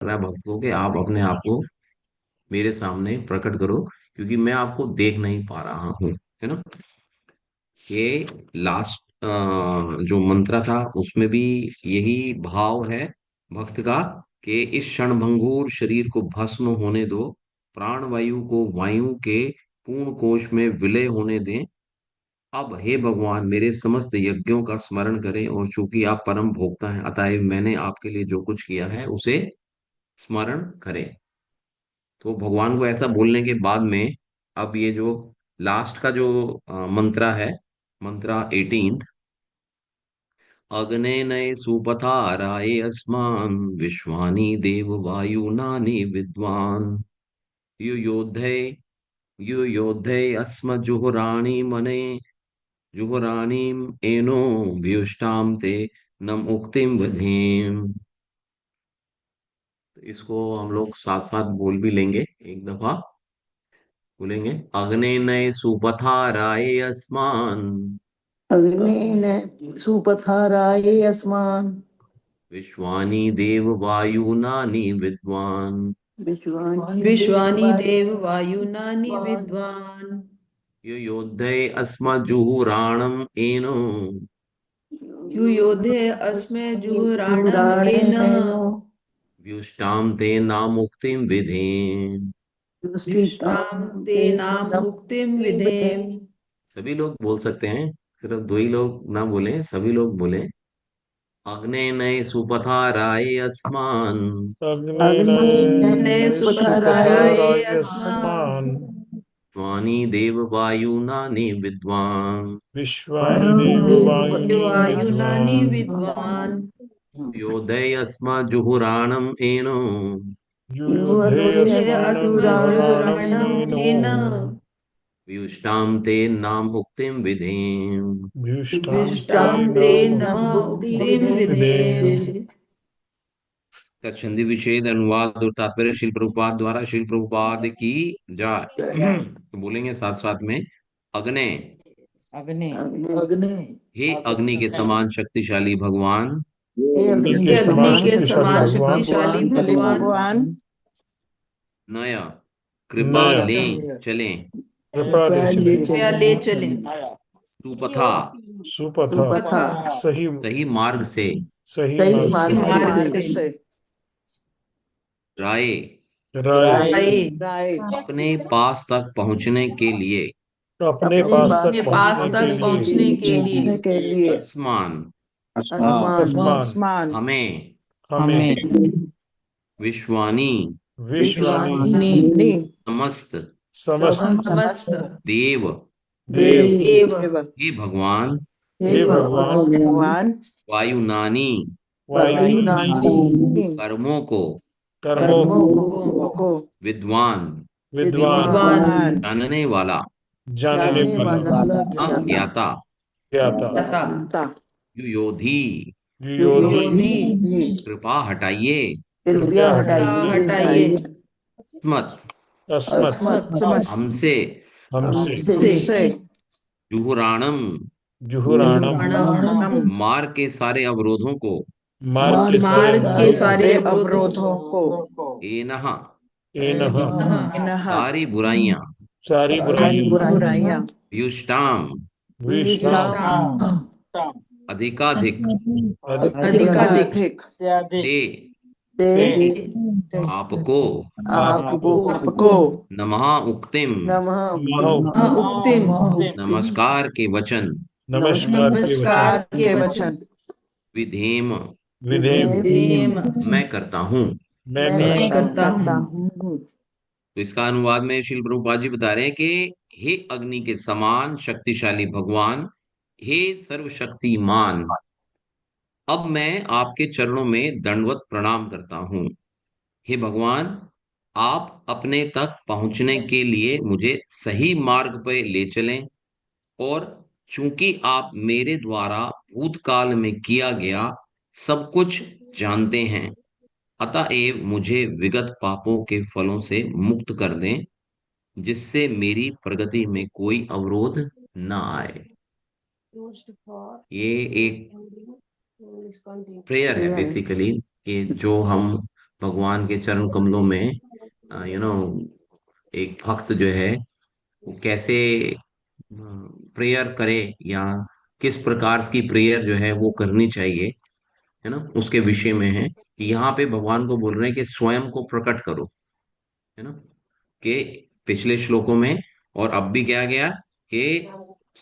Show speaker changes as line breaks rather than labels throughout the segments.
रहा है भक्त को कि आप अपने आप को मेरे सामने प्रकट करो, क्योंकि मैं आपको देख नहीं पा रहा हूँ, है ना। ये लास्ट जो मंत्र था उसमें भी यही भाव है भक्त का, कि इस क्षणभंगुर शरीर को भस्म होने दो, प्राण वायु को वायु के पूर्ण कोश में विलय होने दें। अब हे भगवान मेरे समस्त यज्ञों का स्मरण करें, और चूंकि आप परम भोक्ता हैं अतएव मैंने आपके लिए जो कुछ किया है उसे स्मरण करें। तो भगवान को ऐसा बोलने के बाद में अब ये जो लास्ट का जो मंत्रा है, मंत्रा 18, अग्ने नये सुपथा राये अस्मान विश्वानि देव वायुनानि विद्वान युयोधे युयोधे अस्म जुहुराणि मने जुहुराणीम एनो व्युष्टाम ते नम उक्तिम वधीम। तो इसको हम लोग साथ साथ बोल भी लेंगे एक दफा। बोलेंगे, अग्ने नये सुपथा राये अस्मान
अग्नेन सुपथाराये अस्मान्
विश्वानि देव वायुनानि विद्वान
विश्वानि देव वायुनानि विद्वान्
युयोधे अस्मजुहुराणम एनो
युयोधे अस्मे जुहुराणम् एनः
जुहुराणेनो
व्युष्टाम ते नामुक्तिम विधेम।
युष्टां ते नाम मुक्तिं विधेम।
सभी लोग बोल सकते हैं, सिर्फ दो ही लोग ना बोले, सभी लोग बोले। अग्ने नये सुपथा राये अस्मान
अग्नेन
अग्नेन
ने
सुपथाराये
सुपथराये
अस्मान्
अस्मान्
सुपथारायस्मान्
स्वानि देव वायुनानि विद्वान्
विश्वानि देववाहिनी
वायुनानि
विद्वान्
विद्वान्
योधय जुहुराणम एनो
युयुधे
युध्ये
युवते
अस्म
अस्मजुराणम्
जुहुराणम्
एनो
एनः
व्युष्टाम ते नाम उक्तिम विधेम।
भीष्टां
विष्टां
तेन
ते
न
नमः
मुक्ति
उक्तिं
विधेम।
विधेम।
विधे
तत्संधि विच्छेद अनुवाद और तात्पर्य श्रील प्रभुपाद द्वारा श्रील प्रभुपाद की जाय। तो बोलेंगे साथ साथ में, अग्ने
अग्नि
अग्नि
हे अग्नि के समान शक्तिशाली भगवान,
हे
अग्नि
अग्नि
के
हे
के
समान
अग्नि
समान
के
शक्तिशाली
समान
शक्तिशाली
भगवान
शक्तिशाली
भगवान
भगवान
नय कृपा
नया
ले चलें
कृपा ले
कृपया ले
चले
कृपया ले चलें
सुपथा
सुपथा
सुपथा
सही
सही मार्ग से
सही
सही
मार्ग से
सही
मार्ग
मार्ग
से
से
राय
राय
आए
अपने पास तक पहुंचने के लिए
अपने
अपने
पास
पास
तक
अपने पास
पहुंचने के
तक
लिए
पहुंचने के लिए
आसमान
आसमान
हमें
हमें
विश्वानी
विश्वानी
विश्वानी
समस्त
समस्त
समस्त
देव
देव
देव
हे भगवान
हे
हे
भगवान
भगवान
वायुनानी
वायुनानी
वायुनानी
कर्मों को
कर्मों
कर्मों
को
को
विद्वान
विद्वान
विद्वान
जानने वाला
जानने
जानने
वाला
वाला ज्ञाता
अज्ञाता
ज्ञाता
तथा
युयोधी
योधी
युयोधी
कृपा हटाइए
कृपया
कृपया
हटाइए
हटाइए
मत
अस्मत्
अस्मत्
हमसे
हमसे
से
जुहुराणम
जुहुराणम
प्रणाम
मार्ग के सारे अवरोधों को
मार्ग के सारे
मार्ग के सारे अवरोधों
एनह
एनह
सारी बुराइयां
सारी
सारी
बुराइयां
बुराइयां
व्युष्टाम
विष्टाम
विष्टाम
अधिकाधिक
अधिक
अधिकाधिक
दे
ते
ते
आपको
आपको
आपको
नमः उक्तिम
नमः
महो
उक्तिम
नमस्कार के वचन
नमस्कार के वचन
नमस्कार के वचन
विधेम
विधेम
देम
मैं करता हूँ।
मैं
मैं
मैं
करता
करता
करता
हूँ।
हूँ।
तो इसका अनुवाद में श्रील प्रभुपाद जी बता रहे हैं कि हे अग्नि के समान शक्तिशाली भगवान, हे सर्वशक्तिमान, अब मैं आपके चरणों में दंडवत प्रणाम करता हूँ। हे भगवान, आप अपने तक पहुंचने के लिए मुझे सही मार्ग पर ले चलें, और चूंकि आप मेरे द्वारा भूतकाल में किया गया सब कुछ जानते हैं, अतएव मुझे विगत पापों के फलों से मुक्त कर दें, जिससे मेरी प्रगति में कोई अवरोध ना आए। ये एक प्रेयर है
प्रेयर है।
बेसिकली, कि जो हम भगवान के चरण कमलों में एक भक्त जो है वो कैसे प्रेयर करे, या किस प्रकार की प्रेयर जो है वो करनी चाहिए, है ना, उसके विषय में है कि यहाँ पे भगवान को बोल रहे हैं कि स्वयं को प्रकट करो, है ना, कि पिछले श्लोकों में और अब भी क्या गया कि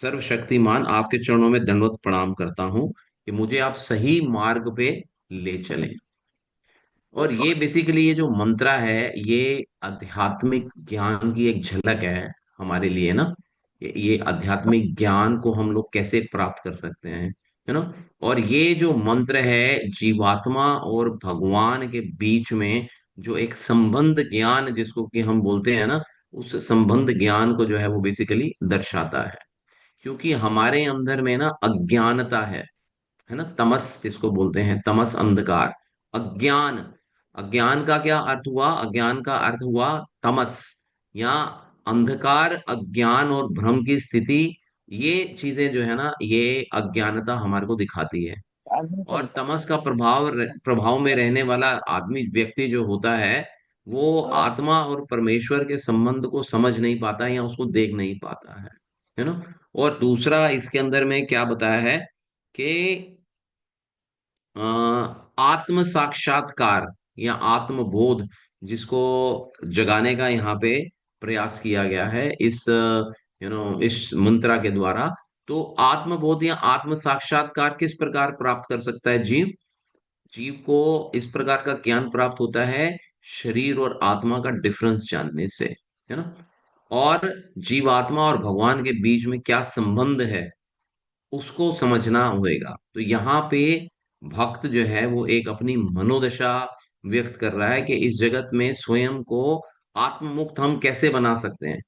सर्वशक्तिमान आपके चरणों में दंडवत प्रणाम करता हूं कि मुझे आप सही मार्ग पे ले चलें। और ये बेसिकली ये जो मंत्रा है ये आध्यात्मिक ज्ञान की एक झलक है हमारे लिए ना। ये आध्यात्मिक ज्ञान को हम लोग कैसे प्राप्त कर सकते हैं, है ना। और ये जो मंत्र है जीवात्मा और भगवान के बीच में जो एक संबंध ज्ञान जिसको कि हम बोलते हैं ना, उस संबंध ज्ञान को जो है वो बेसिकली दर्शाता है। क्योंकि हमारे अंदर में ना अज्ञानता है ना, तमस जिसको बोलते हैं, तमस अंधकार, अज्ञान। अज्ञान का क्या अर्थ हुआ? अज्ञान का अर्थ हुआ तमस, या अंधकार, अज्ञान और भ्रम की स्थिति। ये चीजें जो है ना, ये अज्ञानता हमारे को दिखाती है। और तमस का प्रभाव में रहने वाला आदमी, व्यक्ति जो होता है, वो आत्मा और परमेश्वर के संबंध को समझ नहीं पाता या उसको देख नहीं पाता है ना। और दूसरा इसके अंदर में क्या बताया है कि अ, आत्म साक्षात्कार या आत्मबोध जिसको जगाने का यहाँ पे प्रयास किया गया है इस इस मंत्रा के द्वारा। तो आत्मबोध या आत्म साक्षात्कार किस प्रकार प्राप्त कर सकता है जीव? जीव को इस प्रकार का ज्ञान प्राप्त होता है शरीर और आत्मा का डिफरेंस जानने से, है ना। और जीवात्मा और भगवान के बीच में क्या संबंध है उसको समझना होएगा। तो यहाँ पे भक्त जो है वो एक अपनी मनोदशा व्यक्त कर रहा है कि इस जगत में स्वयं को आत्म मुक्त हम कैसे बना सकते हैं,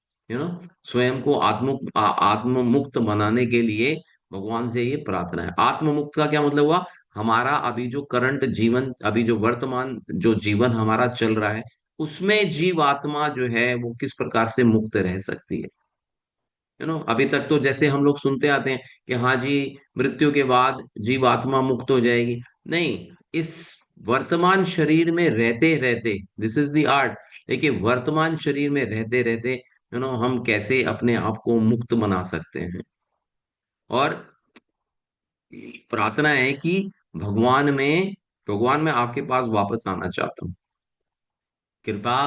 स्वयं को आत्म मुक्त बनाने के लिए भगवान से ये प्रार्थना है। आत्म मुक्त का क्या मतलब हुआ? हमारा अभी जो करंट जीवन, अभी जो वर्तमान जो जीवन हमारा चल रहा है, उसमें जीव आत्मा जो है वो किस प्रकार से मुक्त रह सकती है। अभी तक तो जैसे हम लोग सुनते आते हैं कि हाँ जी, मृत्यु के बाद जीवात्मा मुक्त हो जाएगी। नहीं, इस वर्तमान शरीर में रहते रहते, दिस इज द आर्ट। देखिए, वर्तमान शरीर में रहते रहते हम कैसे अपने आप को मुक्त बना सकते हैं। और प्रार्थना है कि भगवान में भगवान मैं आपके पास वापस आना चाहता हूँ। कृपा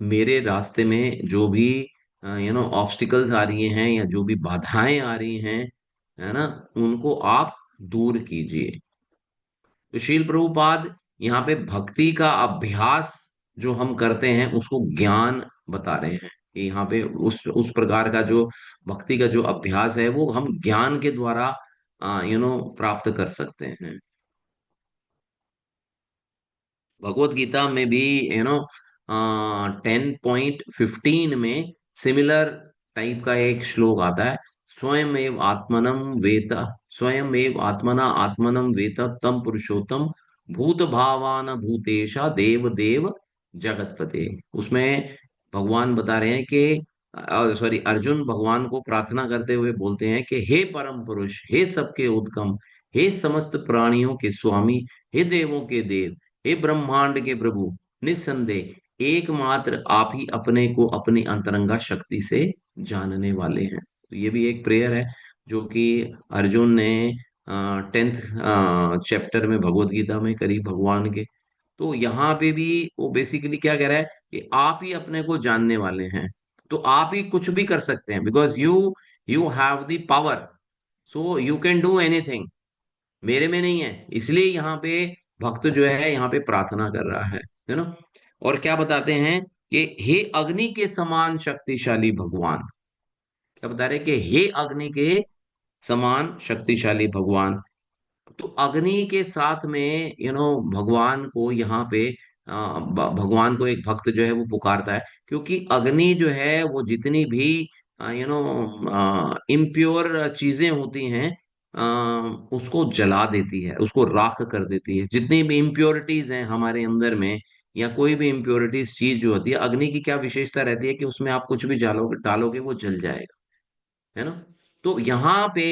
मेरे रास्ते में जो भी ऑब्स्टिकल्स आ रही हैं या जो भी बाधाएं आ रही हैं, है ना, उनको आप दूर कीजिए। तो शील प्रभुपाद यहाँ पे भक्ति का अभ्यास जो हम करते हैं उसको ज्ञान बता रहे हैं कि यहाँ पे उस प्रकार का जो भक्ति का जो अभ्यास है वो हम ज्ञान के द्वारा प्राप्त कर सकते हैं। भगवत गीता में भी 10.15 में सिमिलर टाइप का एक श्लोक आता है। स्वयं एव आत्मनम वेत, स्वयं एव आत्मना आत्मनम वेत तम पुरुषोत्तम भूत भावान भूतेशा देव देव जगतपते। उसमें भगवान बता रहे हैं कि सॉरी, अर्जुन भगवान को प्रार्थना करते हुए बोलते हैं कि हे परम पुरुष, हे सबके उत्तम, हे समस्त प्राणियों के स्वामी, हे देवों के देव, हे ब्रह्मांड के प्रभु, निस्संदेह एकमात्र आप ही अपने को अपनी अंतरंगा शक्ति से जानने वाले हैं। तो ये भी एक प्रेयर है जो कि अर्जुन ने 10th चैप्टर में भगवत गीता में करी भगवान के। तो यहाँ पे भी वो बेसिकली क्या कह रहा है कि आप ही अपने को जानने वाले हैं, तो आप ही कुछ भी कर सकते हैं, because you you have the power, so you can do anything. मेरे में नहीं है, इसलिए यहाँ पे भक्त जो है यहाँ पे प्रार्थना कर रहा है ना। और क्या बताते हैं कि हे अग्नि के समान शक्तिशाली भगवान, क्या बता रहे हैं कि हे अग्नि के समान शक्तिशाली भगवान। तो अग्नि के साथ में भगवान को यहाँ पे भगवान को एक भक्त जो है वो पुकारता है, क्योंकि अग्नि जो है वो जितनी भी इम्प्योर चीजें होती हैं उसको जला देती है, उसको राख कर देती है। जितनी भी इम्प्योरिटीज हैं हमारे अंदर में, या कोई भी इम्प्योरिटीज चीज जो होती है, अग्नि की क्या विशेषता रहती है कि उसमें आप कुछ भी डालोगे डालोगे वो जल जाएगा, है ना। तो यहाँ पे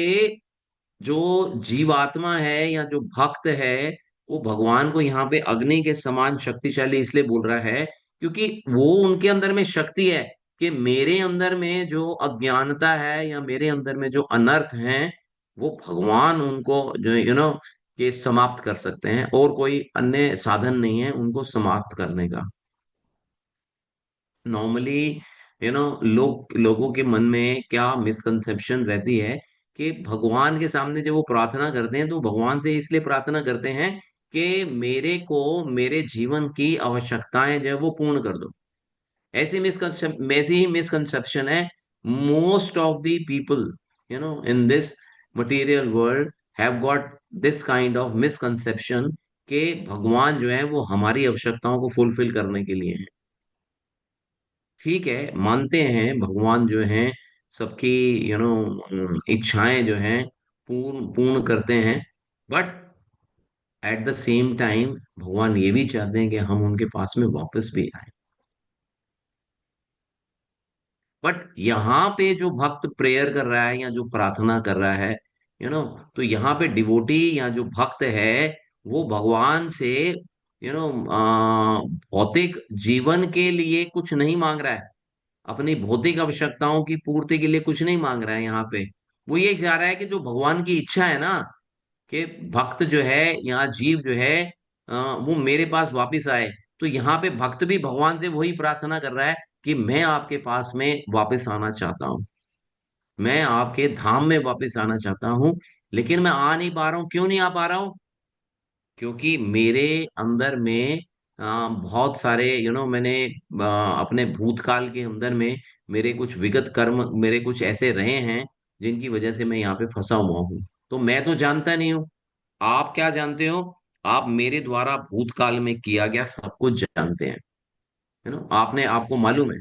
जो जीवात्मा है या जो भक्त है, वो भगवान को यहाँ पे अग्नि के समान शक्तिशाली इसलिए बोल रहा है क्योंकि वो उनके अंदर में शक्ति है कि मेरे अंदर में जो अज्ञानता है या मेरे अंदर में जो अनर्थ है वो भगवान उनको जो कि समाप्त कर सकते हैं, और कोई अन्य साधन नहीं है उनको समाप्त करने का। नॉर्मली लोगों के मन में क्या मिसकंसेप्शन रहती है कि भगवान के सामने जब वो प्रार्थना करते हैं तो भगवान से इसलिए प्रार्थना करते हैं कि मेरे को मेरे जीवन की आवश्यकताएं जो है वो पूर्ण कर दो। ऐसी ही मिसकंसेप्शन है। Most of the people in this material world have got this kind of misconception कि भगवान जो है वो हमारी आवश्यकताओं को फुलफिल करने के लिए है। ठीक है, मानते हैं भगवान जो हैं सबकी इच्छाएं जो हैं पूर्ण पूर्ण करते हैं, but at the same time भगवान ये भी चाहते हैं कि हम उनके पास में वापस भी आए। बट यहाँ पे जो भक्त प्रेयर कर रहा है या जो प्रार्थना कर रहा है तो यहाँ पे डिवोटी या जो भक्त है वो भगवान से भौतिक जीवन के लिए कुछ नहीं मांग रहा है, अपनी भौतिक आवश्यकताओं की पूर्ति के लिए कुछ नहीं मांग रहा है। यहाँ पे वो ये चाह रहा है कि जो भगवान की इच्छा है ना, कि भक्त जो है यहाँ जीव जो है वो मेरे पास वापस आए। तो यहाँ पे भक्त भी भगवान से वही प्रार्थना कर रहा है कि मैं आपके पास में वापस आना चाहता हूँ, मैं आपके धाम में वापस आना चाहता हूँ, लेकिन मैं आ नहीं पा रहा हूँ। क्यों नहीं आ पा रहा हूँ? क्योंकि मेरे अंदर में बहुत सारे मैंने अपने भूतकाल के अंदर में मेरे कुछ विगत कर्म मेरे कुछ ऐसे रहे हैं जिनकी वजह से मैं यहाँ पे फंसा हुआ हूँ। तो मैं तो जानता नहीं हूँ। आप क्या जानते हो? आप मेरे द्वारा भूतकाल में किया गया सब कुछ जानते हैं। आपने आपको मालूम है,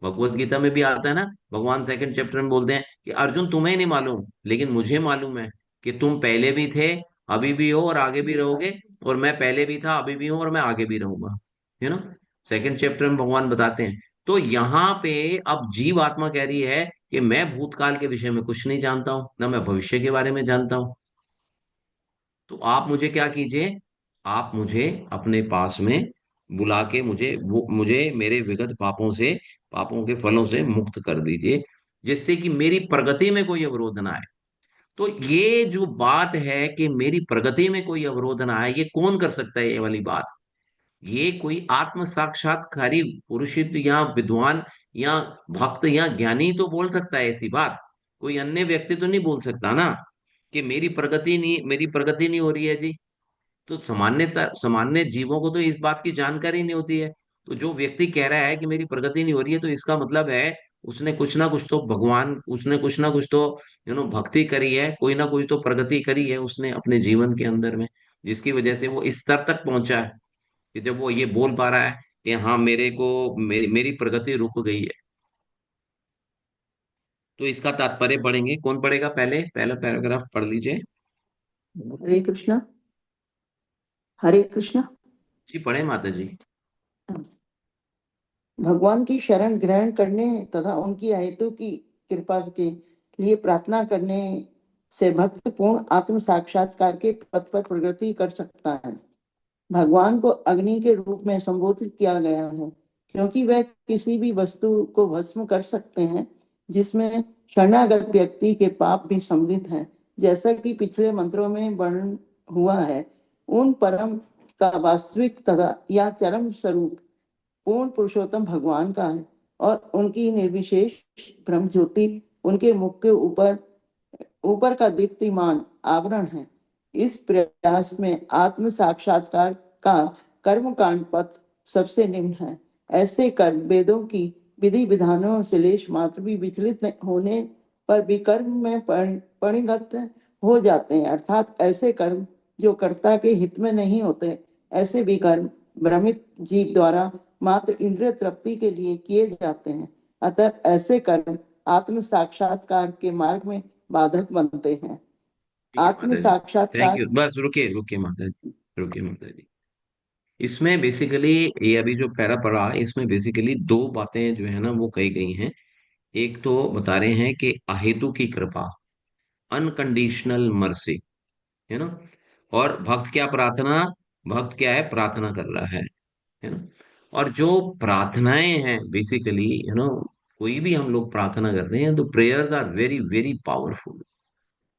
भगवत गीता में भी आता है ना, भगवान सेकंड चैप्टर में बोलते हैं कि अर्जुन तुम्हें नहीं मालूम लेकिन मुझे मालूम है कि तुम पहले भी थे, अभी भी हो और आगे भी रहोगे, और मैं पहले भी था अभी भी हूं और मैं आगे भी रहूंगा। यू नो सेकंड चैप्टर में भगवान बताते हैं। तो यहाँ पे अब जीव आत्मा कह रही है कि मैं भूतकाल के विषय में कुछ नहीं जानता हूं, ना मैं भविष्य के बारे में जानता हूं। तो आप मुझे क्या कीजिए, आप मुझे अपने पास में बुला के मुझे मेरे विगत पापों के फलों से मुक्त कर दीजिए, जिससे कि मेरी प्रगति में कोई अवरोध ना आए। तो ये जो बात है कि मेरी प्रगति में कोई अवरोध ना आए, ये कौन कर सकता है ये वाली बात? ये कोई आत्म साक्षात्कारी पुरुष या विद्वान या भक्त या ज्ञानी तो बोल सकता है ऐसी बात। कोई अन्य व्यक्ति तो नहीं बोल सकता ना कि मेरी प्रगति नहीं हो रही है जी। तो सामान्य जीवों को तो इस बात की जानकारी नहीं होती है। तो जो व्यक्ति कह रहा है कि मेरी प्रगति नहीं हो रही है, तो इसका मतलब है उसने कुछ ना कुछ तो भक्ति करी है, कोई ना कोई तो प्रगति करी है उसने अपने जीवन के अंदर में, जिसकी वजह से वो इस स्तर तक पहुंचा है कि जब वो ये बोल पा रहा है कि हाँ मेरी प्रगति रुक गई है। तो इसका तात्पर्य पढ़ेंगे, कौन पढ़ेगा? पहला पैराग्राफ पढ़ लीजिए।
हरे कृष्णा। हरे कृष्णा।
जी पढ़े माता जी।
भगवान की शरण ग्रहण करने तथा उनकी अहेतु की कृपा के लिए प्रार्थना करने से भक्त पूर्ण आत्म साक्षात्कार के पथ पर प्रगति कर सकता है। भगवान को अग्नि के रूप में संबोधित किया गया है क्योंकि वह किसी भी वस्तु को भस्म कर सकते हैं जिसमें शरणागत व्यक्ति के पाप भी सम्मिलित हैं। जैसा कि पिछले मंत्रों में वर्णन हुआ है, उन परम का वास्तविक तथा या चरम स्वरूप पूर्ण पुरुषोत्तम भगवान का है और उनकी निर्विशेष ब्रह्म ज्योति उनके मुख के ऊपर ऊपर का दीप्तिमान आवरण है। इस प्रयास में आत्म साक्षात्कार का कर्म कांड पथ सबसे निम्न है। ऐसे कर्म वेदों की विधि विधानों से लेश मात्र भी विचलित होने पर भी कर्म में परिणत हो जाते हैं, अर्थात ऐसे कर्म जो कर्ता के हित में नहीं होते। ऐसे भी कर्म भ्रमित जीव द्वारा मात्र इंद्रिय तृप्ति के लिए किए जाते हैं। अतः ऐसे कर्म आत्म साक्षात्कार के मार्ग में बाधक बनते हैं।
ठीक है
आत्म
माता जी, थैंक
साक्षात्कार।
यू। बस रुकिए रुकिए माता जी, रुकिए माता जी। इसमें बेसिकली ये अभी जो पैरा पढ़ा इसमें बेसिकली दो बातें जो है ना वो कही गई हैं। एक तो बता रहे हैं कि अहेतु की कृपा, अनकंडीशनल मर्सी, है ना। और भक्त क्या प्रार्थना भक्त क्या है, प्रार्थना कर रहा है ना। और जो प्रार्थनाएं हैं बेसिकली, कोई भी हम लोग प्रार्थना करते हैं तो prayers are very very powerful.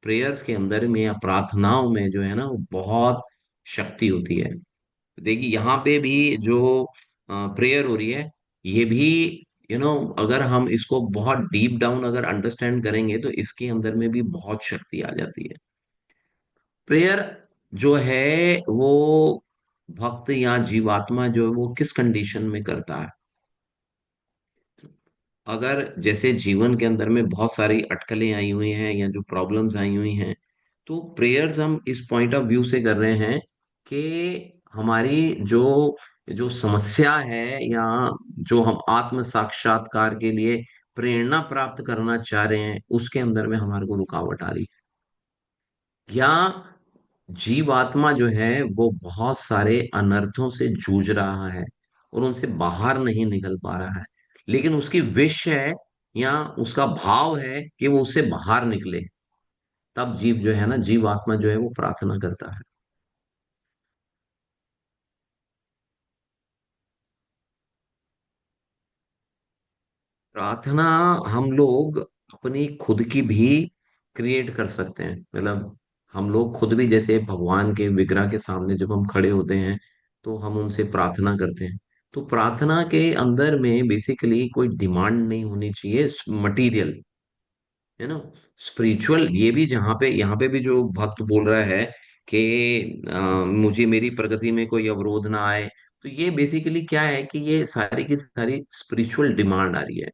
Prayers के अंदर में या प्रार्थनाओं में जो है ना वो बहुत शक्ति होती है। देखिए यहाँ पे भी जो प्रेयर हो रही है, ये भी अगर हम इसको बहुत डीप डाउन अगर अंडरस्टैंड करेंगे तो इसके अंदर में भी बहुत शक्ति आ जाती है। प्रेयर जो है वो भक्त या जीवात्मा जो है वो किस कंडीशन में करता है। अगर जैसे जीवन के अंदर में बहुत सारी अटकलें आई हुई हैं या जो प्रॉब्लम्स आई हुई हैं, तो प्रेयर्स हम इस पॉइंट ऑफ व्यू से कर रहे हैं कि हमारी जो जो समस्या है या जो हम आत्म साक्षात्कार के लिए प्रेरणा प्राप्त करना चाह रहे हैं उसके अंदर में हमारे को रुकावट आ रही है, या जीवात्मा जो है वो बहुत सारे अनर्थों से जूझ रहा है और उनसे बाहर नहीं निकल पा रहा है, लेकिन उसकी विश है या उसका भाव है कि वो उससे बाहर निकले। तब जीव जो है ना, जीवात्मा जो है वो प्रार्थना करता है। प्रार्थना हम लोग अपनी खुद की भी क्रिएट कर सकते हैं। मतलब हम लोग खुद भी जैसे भगवान के विग्रह के सामने जब हम खड़े होते हैं तो हम उनसे प्रार्थना करते हैं। तो प्रार्थना के अंदर में बेसिकली कोई डिमांड नहीं होनी चाहिए मटेरियल, है ना। स्पिरिचुअल ये भी, जहाँ पे यहाँ पे भी जो भक्त बोल रहा है कि मुझे मेरी प्रगति में कोई अवरोध ना आए, तो ये बेसिकली क्या है कि ये सारी की सारी स्पिरिचुअल डिमांड आ रही है।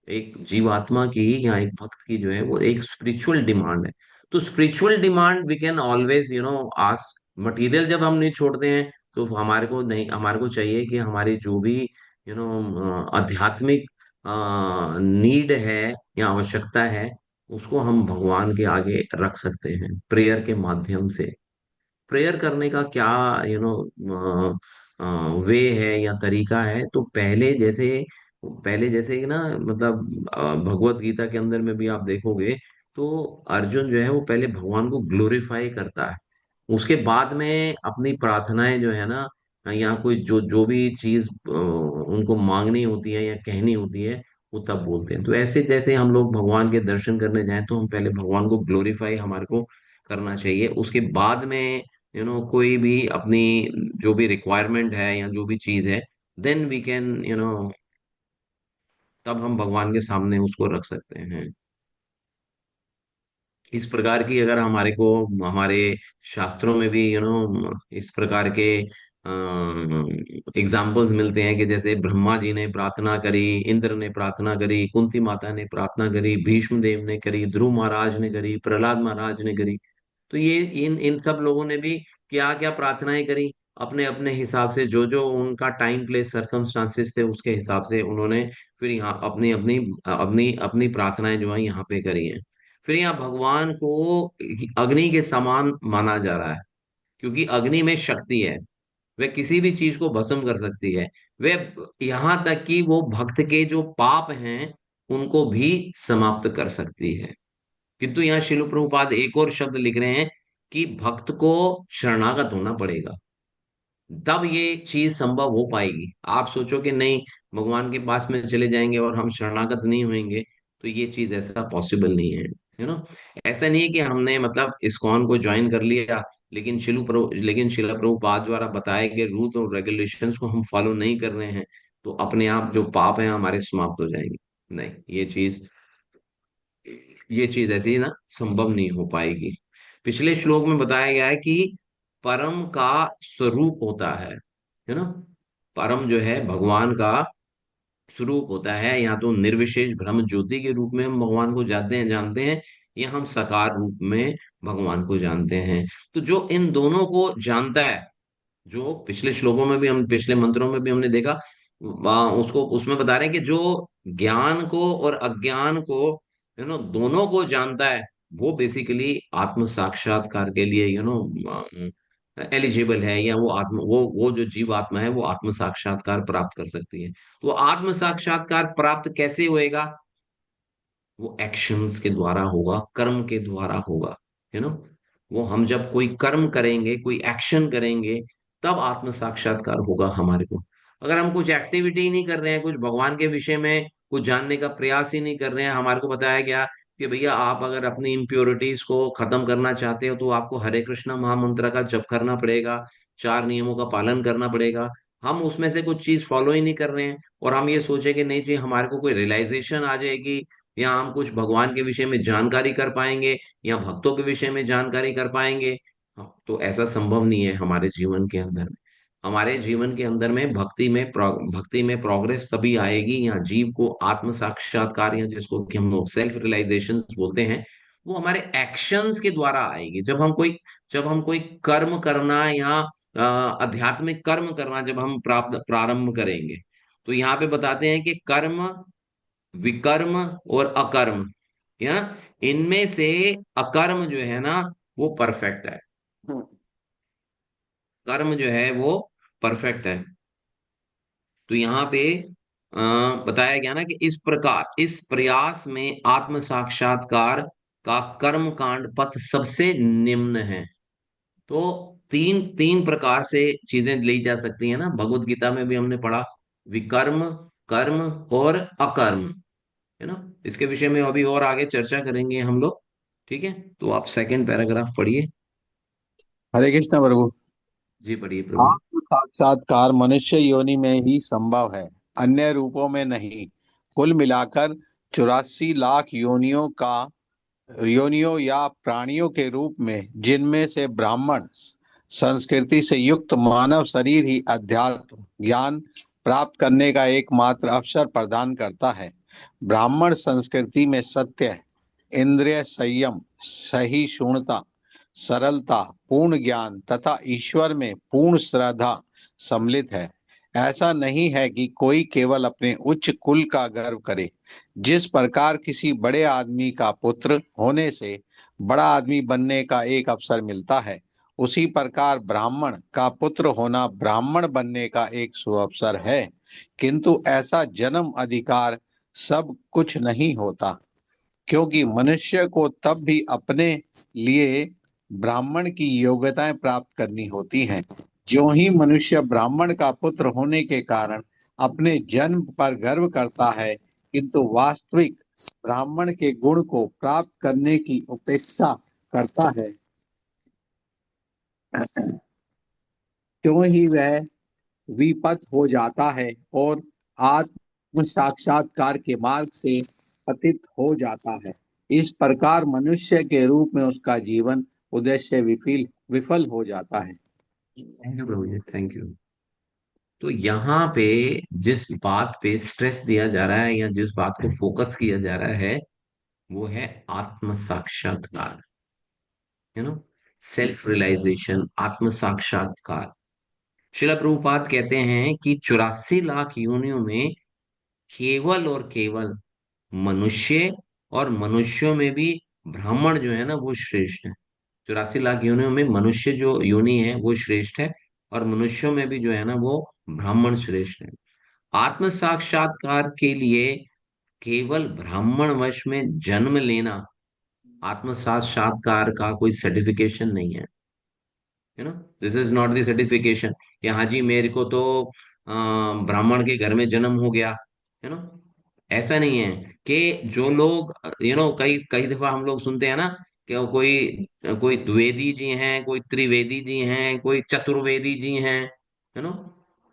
एक जीवात्मा की या एक भक्त की जो है वो एक स्पिरिचुअल डिमांड है। तो spiritual demand we can always ask. Material जब हम नहीं छोड़ते हैं तो हमारे को नहीं, हमारे को चाहिए कि हमारी जो भी आध्यात्मिक नीड है या आवश्यकता है उसको हम भगवान के आगे रख सकते हैं प्रेयर के माध्यम से। प्रेयर करने का क्या यू नो वे है या तरीका है, तो पहले जैसे कि ना, मतलब भगवत गीता के अंदर में भी आप देखोगे तो अर्जुन जो है वो पहले भगवान को ग्लोरीफाई करता है। उसके बाद में अपनी प्रार्थनाएं जो है ना, या कोई जो जो भी चीज उनको मांगनी होती है या कहनी होती है वो तब बोलते हैं। तो ऐसे जैसे हम लोग भगवान के दर्शन करने जाएं तो हम पहले भगवान को ग्लोरीफाई हमारे को करना चाहिए। उसके बाद में कोई भी अपनी जो भी रिक्वायरमेंट है या जो भी चीज है, देन वी कैन तब हम भगवान के सामने उसको रख सकते हैं। इस प्रकार की अगर हमारे को हमारे शास्त्रों में भी इस प्रकार के एग्जाम्पल्स मिलते हैं कि जैसे ब्रह्मा जी ने प्रार्थना करी, इंद्र ने प्रार्थना करी, कुंती माता ने प्रार्थना करी, भीष्म देव ने करी, ध्रुव महाराज ने करी, प्रहलाद महाराज ने करी। तो ये इन इन सब लोगों ने भी क्या क्या प्रार्थनाएं करी, अपने अपने हिसाब से जो जो उनका टाइम प्लेस सरकमस्टांसिस थे उसके हिसाब से उन्होंने फिर यहाँ अपनी अपनी अपनी अपनी प्रार्थनाएं जो है यहाँ पे करी हैं। फिर यहाँ भगवान को अग्नि के समान माना जा रहा है, क्योंकि अग्नि में शक्ति है, वह किसी भी चीज को भस्म कर सकती है। वह यहाँ तक कि वो भक्त के जो पाप हैं उनको भी समाप्त कर सकती है। किंतु यहाँ शिल प्रभुपाद एक और शब्द लिख रहे हैं कि भक्त को शरणागत होना पड़ेगा, तब ये चीज संभव हो पाएगी। आप सोचो कि नहीं, भगवान के पास में चले जाएंगे और हम शरणागत नहीं होंगे, तो ये चीज ऐसा पॉसिबल नहीं है। ऐसा नहीं है कि हमने मतलब इस्कॉन को ज्वाइन कर लिया लेकिन शिला प्रभुपाद द्वारा बताए गए रूल्स और रेगुलेशंस को हम फॉलो नहीं कर रहे हैं तो अपने आप जो पाप है हमारे समाप्त हो जाएंगे। नहीं, ये चीज ऐसी ना संभव नहीं हो पाएगी। पिछले श्लोक में बताया गया है कि परम का स्वरूप होता है ना। परम जो है भगवान का स्वरूप होता है, या तो निर्विशेष ब्रह्म ज्योति के रूप में हम भगवान को जानते हैं, या हम साकार रूप में भगवान को जानते हैं। तो जो इन दोनों को जानता है, जो पिछले श्लोकों में भी हम पिछले मंत्रों में भी हमने देखा, उसको उसमें बता रहे हैं कि जो ज्ञान को और अज्ञान को दोनों को जानता है, वो बेसिकली आत्म साक्षात्कार के लिए एलिजिबल है, या वो जो जीव आत्मा है वो आत्म साक्षात्कार प्राप्त कर सकती है। तो आत्म साक्षात्कार प्राप्त कैसे होएगा? वो एक्शंस के द्वारा होगा, कर्म के द्वारा होगा, है ना। वो हम जब कोई कर्म करेंगे, कोई एक्शन करेंगे, तब आत्म साक्षात्कार होगा हमारे को। अगर हम कुछ एक्टिविटी ही नहीं कर रहे हैं, कुछ भगवान के विषय में कुछ जानने का प्रयास ही नहीं कर रहे हैं, हमारे को बताया गया कि भैया आप अगर अपनी इम्प्योरिटीज को खत्म करना चाहते हो तो आपको हरे कृष्णा महामंत्र का जप करना पड़ेगा, 4 नियमों का पालन करना पड़ेगा। हम उसमें से कुछ चीज फॉलो ही नहीं कर रहे हैं, और हम ये सोचे कि नहीं जी हमारे को कोई रियलाइजेशन आ जाएगी, या हम कुछ भगवान के विषय में जानकारी कर पाएंगे, या भक्तों के विषय में जानकारी कर पाएंगे। हाँ, तो ऐसा संभव नहीं है हमारे जीवन के अंदर में। हमारे जीवन के अंदर में भक्ति में प्रोग्रेस तभी आएगी, या जीव को आत्म साक्षात्कार, या जिसको कि हम लोग सेल्फ रियलाइजेशन बोलते हैं, वो हमारे एक्शंस के द्वारा आएगी। जब हम कोई कर्म करना, या आध्यात्मिक कर्म करना जब हम प्रारंभ करेंगे, तो यहाँ पे बताते हैं कि कर्म, विकर्म और अकर्म, है ना, इनमें से अकर्म जो है ना वो परफेक्ट है,
हाँ,
कर्म जो है वो परफेक्ट है। तो यहाँ पे अ, बताया गया ना कि इस प्रयास में आत्म साक्षात्कार का कर्म कांड पथ सबसे निम्न है। तो तीन तीन प्रकार से चीजें ली जा सकती है ना, भगवत गीता में भी हमने पढ़ा, विकर्म, कर्म और अकर्म, है ना। इसके विषय में अभी और आगे चर्चा करेंगे हम लोग। ठीक है, तो आप सेकंड पैराग्राफ पढ़िए।
हरे कृष्ण प्रभु।
जी पढ़िए प्रभु।
आत्म साक्षात्कार मनुष्य योनि में ही संभव है, अन्य रूपों में नहीं। कुल मिलाकर 84 लाख योनियों या प्राणियों के रूप में, जिनमें से ब्राह्मण संस्कृति से युक्त मानव शरीर ही अध्यात्म ज्ञान प्राप्त करने का एकमात्र अवसर प्रदान करता है। ब्राह्मण संस्कृति में सत्य, इंद्रिय संयम, सहिष्णुता, सरलता, पूर्ण ज्ञान तथा ईश्वर में पूर्ण श्रद्धा सम्मिलित है। ऐसा नहीं है कि कोई केवल अपने उच्च कुल का गर्व करे। जिस प्रकार किसी बड़े आदमी का पुत्र होने से बड़ा आदमी बनने का एक अवसर मिलता है, उसी प्रकार ब्राह्मण का पुत्र होना ब्राह्मण बनने का एक सुअवसर है। किंतु ऐसा जन्म अधिकार सब कुछ नहीं होता, क्योंकि मनुष्य को तब भी अपने लिए ब्राह्मण की योग्यताएं प्राप्त करनी होती हैं। जो ही मनुष्य ब्राह्मण का पुत्र होने के कारण अपने जन्म पर गर्व करता है, किंतु वास्तविक ब्राह्मण के गुण को प्राप्त करने की उपेक्षा करता है, क्यों ही वह विपथ हो जाता है और आत्म साक्षात्कार के मार्ग से पतित हो जाता है। इस प्रकार मनुष्य के रूप में उसका जीवन उद्देश्य विफल हो जाता है।
थैंक यू प्रभु जी, थैंक यू। तो यहाँ पे जिस बात पे स्ट्रेस दिया जा रहा है, या जिस बात को फोकस किया जा रहा है, वो है आत्म साक्षात्कार, यू नो, सेल्फ रियलाइजेशन, आत्म साक्षात्कार। शिला प्रभुपाद कहते हैं कि 84 लाख योनियों में केवल और केवल मनुष्य, और मनुष्यों में भी ब्राह्मण जो है ना वो श्रेष्ठ है। 84 लाख योनियों में मनुष्य जो योनि है वो श्रेष्ठ है, और मनुष्यों में भी जो है ना वो ब्राह्मण श्रेष्ठ है। आत्म साक्षात्कार के लिए केवल ब्राह्मण वश में जन्म लेना आत्म साक्षात्कार का कोई सर्टिफिकेशन नहीं है, you know. This is not the certification कि हाँ जी मेरे को तो ब्राह्मण के घर में जन्म हो गया, यू नो। ऐसा नहीं है कि जो लोग, यू नो, कई कई दफा हम लोग सुनते हैं ना कि वो कोई कोई द्विवेदी जी हैं, कोई त्रिवेदी जी हैं, कोई चतुर्वेदी जी हैं, यू नो।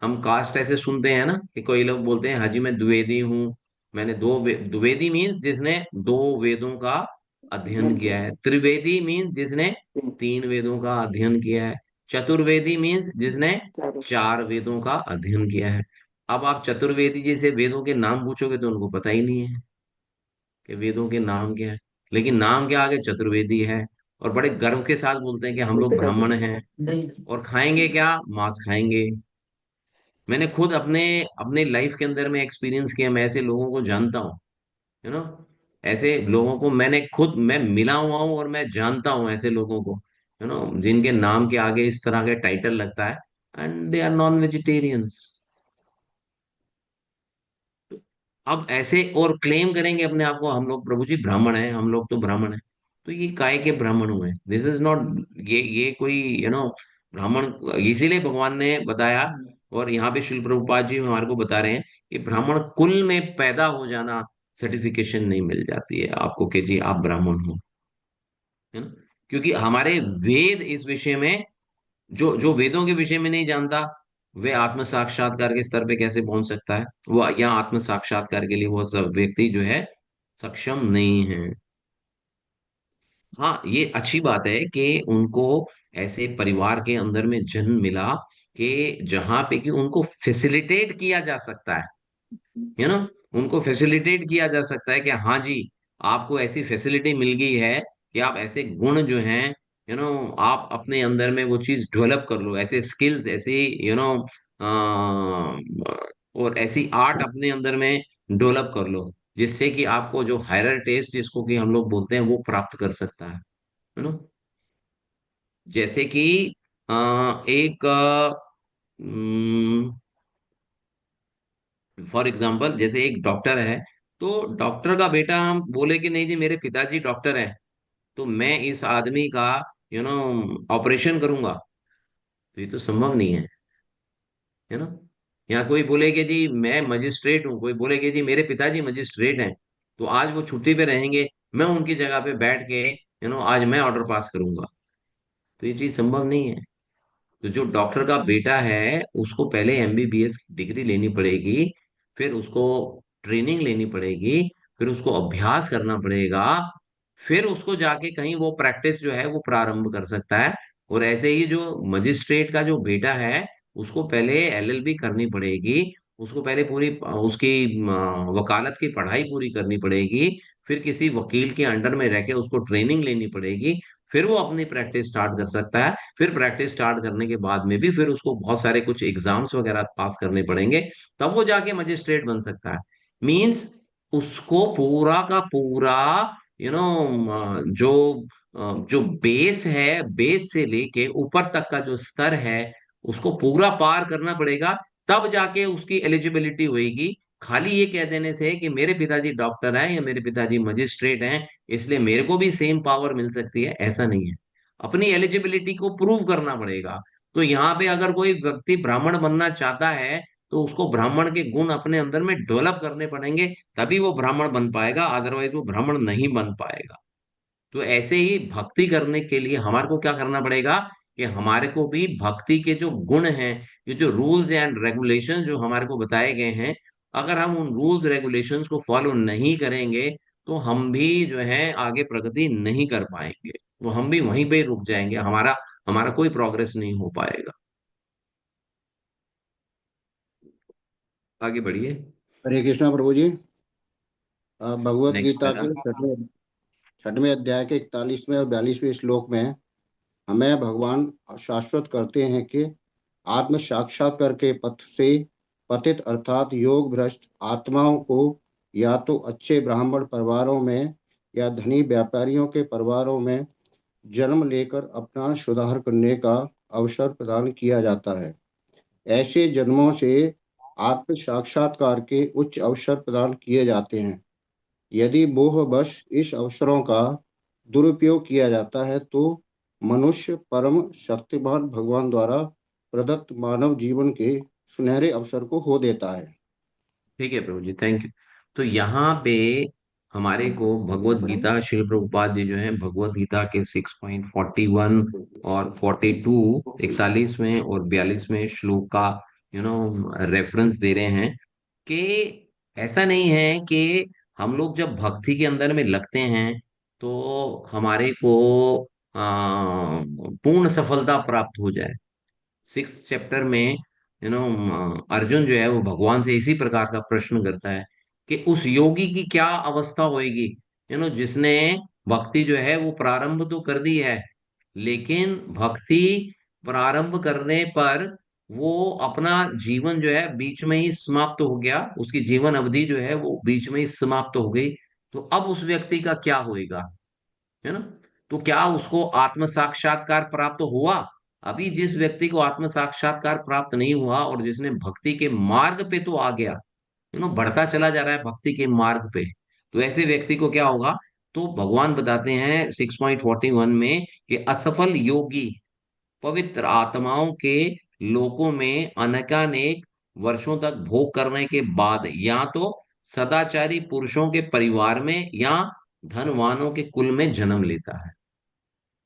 हम कास्ट ऐसे सुनते हैं ना कि कोई लोग बोलते हैं हाँ जी मैं द्विवेदी हूँ, मैंने द्विवेदी मीन्स जिसने 2 वेदों का अध्ययन
अध्ययन
किया
किया
है, त्रिवेदी मीन्स जिसने
है।
3 वेदों का अध्ययन किया है, चतुर्वेदी मीन्स जिसने
चारों
4 वेदों का अध्ययन किया है। अब आप चतुर्वेदी जी से वेदों के नाम पूछोगे तो उनको पता ही नहीं है कि वेदों के नाम क्या है, लेकिन नाम के आगे चतुर्वेदी है, और बड़े गर्व के साथ बोलते हैं कि हम लोग
छोटे
ब्राह्मण
रहते
हैं,
नहीं।
और खाएंगे क्या, मांस खाएंगे। मैंने खुद अपने अपने लाइफ के अंदर में एक्सपीरियंस किया, मैं ऐसे लोगों को जानता हूँ, यू नो। ऐसे लोगों को मैं मिला हुआ हूँ, और मैं जानता हूँ ऐसे लोगों को, यू नो, जिनके नाम के आगे इस तरह के टाइटल लगता है, and they are non vegetarians. अब ऐसे और क्लेम करेंगे अपने आप को, हम लोग प्रभु जी ब्राह्मण हैं, हम लोग तो ब्राह्मण हैं। तो ये काय के ब्राह्मण हुए, दिस इज नॉट, ये कोई, यू नो, ब्राह्मण, इसीलिए भगवान ने बताया, और यहाँ पे शिल प्रभुपाद जी हमारे को बता रहे हैं कि ब्राह्मण कुल में पैदा हो जाना सर्टिफिकेशन नहीं मिल जाती है आपको कि जी आप ब्राह्मण हो, है ना। क्योंकि हमारे वेद इस विषय में, जो जो वेदों के विषय में नहीं जानता, वे आत्म साक्षात्कार के स्तर पे कैसे पहुंच सकता है? वो यहाँ आत्म साक्षात्कार के लिए वो सब व्यक्ति जो है सक्षम नहीं है। हाँ, ये अच्छी बात है कि उनको ऐसे परिवार के अंदर में जन्म मिला कि जहां पे कि उनको फैसिलिटेट किया जा सकता है ना। उनको फैसिलिटेट किया जा सकता है कि हाँ जी, आपको ऐसी फैसिलिटी मिल गई है कि आप ऐसे गुण जो हैं, आप अपने अंदर में वो चीज डेवलप कर लो, ऐसे स्किल्स, ऐसे और ऐसी आर्ट अपने अंदर में डेवलप कर लो, जिससे कि आपको जो हायरर टेस्ट जिसको कि हम लोग बोलते हैं वो प्राप्त कर सकता है ना। जैसे कि एक फॉर एग्जाम्पल, जैसे एक डॉक्टर है, तो डॉक्टर का बेटा हम बोले कि नहीं जी मेरे पिताजी डॉक्टर हैं, तो मैं इस आदमी का यू नो ऑपरेशन करूंगा, तो ये तो संभव नहीं है ना। या कोई बोले कि जी मैं मजिस्ट्रेट हूँ, कोई बोले कि जी मेरे पिताजी मजिस्ट्रेट हैं, तो आज वो छुट्टी पे रहेंगे, मैं उनकी जगह पे बैठ के आज मैं ऑर्डर पास करूंगा, तो ये चीज संभव नहीं है। तो जो डॉक्टर का बेटा है उसको पहले एमबीबीएस डिग्री लेनी पड़ेगी, फिर उसको ट्रेनिंग लेनी पड़ेगी, फिर उसको अभ्यास करना पड़ेगा, फिर उसको जाके कहीं वो प्रैक्टिस जो है वो प्रारंभ कर सकता है। और ऐसे ही जो मजिस्ट्रेट का जो बेटा है उसको पहले एलएलबी करनी पड़ेगी, उसको पहले पूरी उसकी वकालत की पढ़ाई पूरी करनी पड़ेगी, फिर किसी वकील के अंडर में रह के उसको ट्रेनिंग लेनी पड़ेगी, फिर वो अपनी प्रैक्टिस स्टार्ट कर सकता है। फिर प्रैक्टिस स्टार्ट करने के बाद में भी फिर उसको बहुत सारे कुछ एग्जाम्स वगैरह पास करने पड़ेंगे, तब वो जाके मजिस्ट्रेट बन सकता है। मींस उसको पूरा का पूरा यू नो जो जो बेस है, बेस से लेके ऊपर तक का जो स्तर है उसको पूरा पार करना पड़ेगा, तब जाके उसकी एलिजिबिलिटी होगी। खाली ये कह देने से कि मेरे पिताजी डॉक्टर हैं या मेरे पिताजी मजिस्ट्रेट हैं इसलिए मेरे को भी सेम पावर मिल सकती है, ऐसा नहीं है। अपनी एलिजिबिलिटी को प्रूव करना पड़ेगा। तो यहाँ पे अगर कोई व्यक्ति ब्राह्मण बनना चाहता है तो उसको ब्राह्मण के गुण अपने अंदर में डेवलप करने पड़ेंगे, तभी वो ब्राह्मण बन पाएगा, अदरवाइज वो ब्राह्मण नहीं बन पाएगा। तो ऐसे ही भक्ति करने के लिए हमारे को क्या करना पड़ेगा कि हमारे को भी भक्ति के जो गुण हैं, ये जो रूल्स एंड रेगुलेशंस जो हमारे को बताए गए हैं, अगर हम उन रूल्स रेगुलेशंस को फॉलो नहीं करेंगे तो हम भी जो है आगे प्रगति नहीं कर पाएंगे, तो हम भी वहीं पे ही रुक जाएंगे, हमारा हमारा कोई प्रोग्रेस नहीं हो पाएगा। आगे बढ़िए।
हरे कृष्णा प्रभु जी। भगवत
नेक्स्ट
गीता
पैरा।
के छठवें अध्याय के 41वें और 42वें श्लोक में हमें भगवान शाश्वत करते हैं कि आत्म साक्षात्कार के पथ से पतित अर्थात योग भ्रष्ट आत्माओं को या तो अच्छे ब्राह्मण परिवारों में या धनी व्यापारियों के परिवारों में जन्म लेकर अपना सुधार करने का अवसर प्रदान किया जाता है। ऐसे जन्मों से आत्म साक्षात्कार के उच्च अवसर प्रदान किए जाते हैं। यदि मोहवश इस अवसरों का दुरुपयोग किया जाता है तो मनुष्य परम शक्तिमान भगवान द्वारा प्रदत्त मानव जीवन के सुनहरे अवसर को खो देता है।
ठीक है प्रभु जी, थैंक यू। तो यहाँ पे हमारे को भगवत गीता, श्री प्रभुपाद जी जो है भगवत गीता के 6.41 और 42, 41वें और 42वें श्लोक का रेफरेंस दे रहे हैं कि ऐसा नहीं है कि हम लोग जब भक्ति के अंदर में लगते हैं तो हमारे को पूर्ण सफलता प्राप्त हो जाए। 6th चैप्टर में अर्जुन जो है वो भगवान से इसी प्रकार का प्रश्न करता है कि उस योगी की क्या अवस्था होएगी, जिसने भक्ति जो है वो प्रारंभ तो कर दी है, लेकिन भक्ति प्रारंभ करने पर वो अपना जीवन जो है बीच में ही समाप्त हो गया, उसकी जीवन अवधि जो है वो बीच में ही समाप्त हो गई। तो अब उस व्यक्ति का क्या होएगा, है ना। तो क्या उसको आत्म साक्षात्कार प्राप्त हुआ? अभी जिस व्यक्ति को आत्म साक्षात्कार प्राप्त नहीं हुआ और जिसने भक्ति के मार्ग पे तो आ गया, बढ़ता चला जा रहा है भक्ति के मार्ग पे, तो ऐसे व्यक्ति को क्या होगा? तो भगवान बताते हैं 6.41 में कि असफल योगी, पवित्र आत्माओं के लोकों में अनेकानेक वर्षों तक भोग करने के बाद या तो सदाचारी पुरुषों के परिवार में या धनवानों के कुल में जन्म लेता है।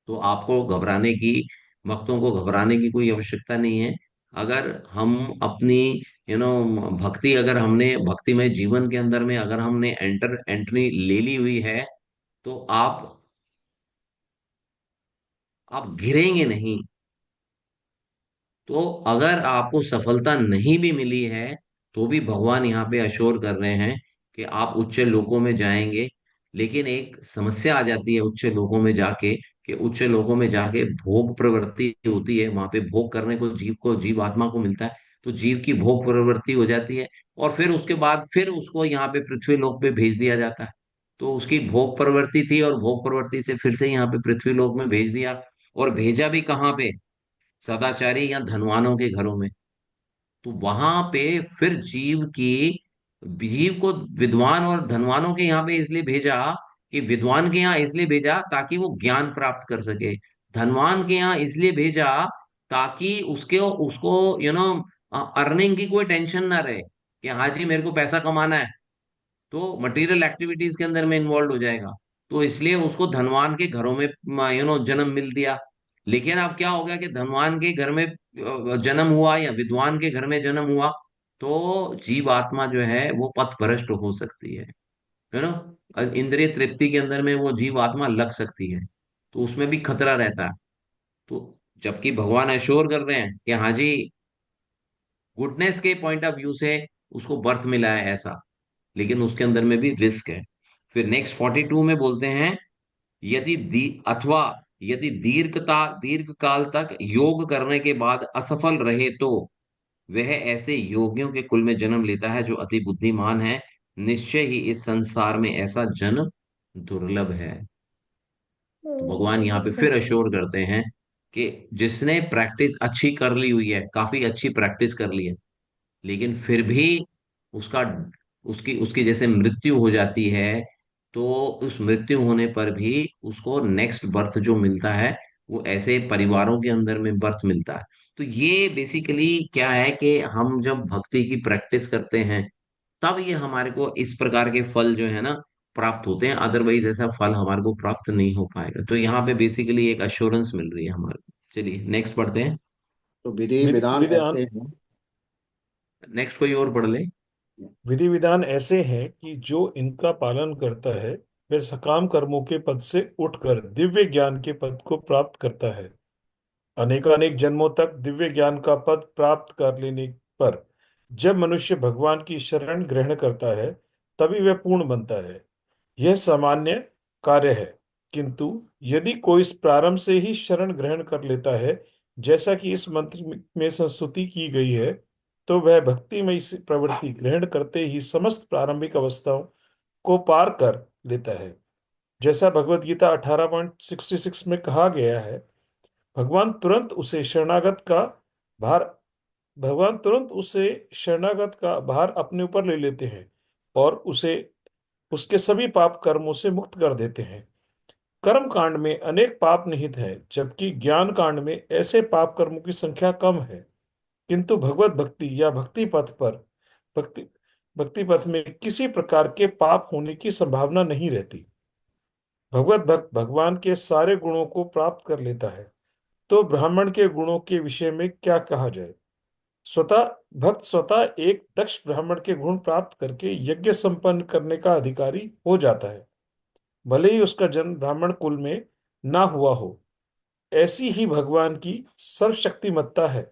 तो आपको घबराने की, भक्तों को घबराने की कोई आवश्यकता नहीं है। अगर हम अपनी भक्ति, अगर हमने भक्तिमय जीवन के अंदर में अगर हमने एंट्री ले ली हुई है, तो आप घिरेंगे नहीं। तो अगर आपको सफलता नहीं भी मिली है, तो भी भगवान यहाँ पे अश्योर कर रहे हैं कि आप उच्च लोकों में जाएंगे। लेकिन एक समस्या आ जाती है उच्च लोकों में जाके, कि उच्च लोकों में जाके भोग प्रवृत्ति होती है, वहां पे भोग करने को जीव आत्मा को मिलता है। तो जीव की भोग प्रवृत्ति हो जाती है, और फिर उसके बाद फिर उसको यहाँ पे पृथ्वी लोक पे भेज दिया जाता है। तो उसकी भोग प्रवृत्ति थी, और भोग प्रवृत्ति से फिर से यहाँ पे पृथ्वी लोक में भेज दिया। और भेजा भी कहाँ पे? सदाचारी या धनवानों के घरों में। तो वहां पे फिर जीव को विद्वान और धनवानों के यहाँ पे इसलिए भेजा, कि विद्वान के यहाँ इसलिए भेजा ताकि वो ज्ञान प्राप्त कर सके। धनवान के यहाँ इसलिए भेजा ताकि उसके उसको अर्निंग की कोई टेंशन ना रहे, कि हाँ जी मेरे को पैसा कमाना है, तो मटेरियल एक्टिविटीज के अंदर में इन्वॉल्व हो जाएगा। तो इसलिए उसको धनवान के घरों में जन्म मिल दिया। लेकिन अब क्या हो गया कि धनवान के घर में जन्म हुआ या विद्वान के घर में जन्म हुआ, तो जीव आत्मा जो है वो पथ भ्रष्ट हो सकती है ना। इंद्रिय तृप्ति के अंदर में वो जीव आत्मा लग सकती है, तो उसमें भी खतरा रहता है। तो जबकि भगवान एश्योर कर रहे हैं कि हाँ जी, गुडनेस के पॉइंट ऑफ व्यू से उसको बर्थ मिला है ऐसा, लेकिन उसके अंदर में भी रिस्क है। फिर नेक्स्ट 42 में बोलते हैं, अथवा यदि दीर्घ काल तक योग करने के बाद असफल रहे, तो वह ऐसे योगियों के कुल में जन्म लेता है जो अति बुद्धिमान है। निश्चय ही इस संसार में ऐसा जन्म दुर्लभ है। तो भगवान यहाँ पे फिर अश्योर करते हैं कि जिसने प्रैक्टिस अच्छी कर ली हुई है, काफी अच्छी प्रैक्टिस कर ली है, लेकिन फिर भी उसका उसकी उसकी जैसे मृत्यु हो जाती है, तो उस मृत्यु होने पर भी उसको नेक्स्ट बर्थ जो मिलता है, वो ऐसे परिवारों के अंदर में बर्थ मिलता है। तो ये बेसिकली क्या है कि हम जब भक्ति की प्रैक्टिस करते हैं, तब ये हमारे को इस प्रकार के फल जो है ना प्राप्त होते हैं। अदरवाइज ऐसा फल हमारे को प्राप्त नहीं हो पाएगा। तो यहाँ पे बेसिकली एक अश्योरेंस मिल रही है हमारे को। चलिए नेक्स्ट पढ़ते हैं।
तो विधि
विधि
विधान
विधान
ऐसे हैं।
नेक्स्ट कोई और पढ़ ले।
विधि विधान ऐसे हैं कि जो इनका पालन करता है वह सकाम कर्मों के पद से उठकर दिव्य ज्ञान के पद को प्राप्त करता है। अनेकानेक जन्मों तक दिव्य ज्ञान का पद प्राप्त कर लेने पर जब मनुष्य भगवान की शरण ग्रहण करता है तभी वह पूर्ण बनता है। यह सामान्य कार्य है, किंतु यदि कोई इस प्रारंभ से ही शरण ग्रहण कर लेता है, जैसा कि इस मंत्र में संस्तुति की गई है, तो वह भक्तिमय प्रवृत्ति ग्रहण करते ही समस्त प्रारंभिक अवस्थाओं को पार कर लेता है। जैसा भगवत गीता 18.66 में कहा गया है, भगवान तुरंत उसे शरणागत का भार भगवान तुरंत उसे शरणागत का भार अपने ऊपर ले लेते हैं और उसे उसके सभी पाप कर्मों से मुक्त कर देते हैं। कर्म कांड में अनेक पाप निहित हैं, जबकि ज्ञान कांड में ऐसे पाप कर्मों की संख्या कम है। किंतु भगवत भक्ति या भक्ति भक्ति पथ में किसी प्रकार के पाप होने की संभावना नहीं रहती। भगवत भक्त भगवान के सारे गुणों को प्राप्त कर लेता है। तो ब्राह्मण के गुणों के विषय में क्या कहा जाए? स्वतः स्वतः एक दक्ष ब्राह्मण के गुण प्राप्त करके यज्ञ संपन्न करने का अधिकारी हो जाता है, भले ही उसका जन्म ब्राह्मण कुल में ना हुआ हो। ऐसी ही भगवान की सर्वशक्तिमत्ता है।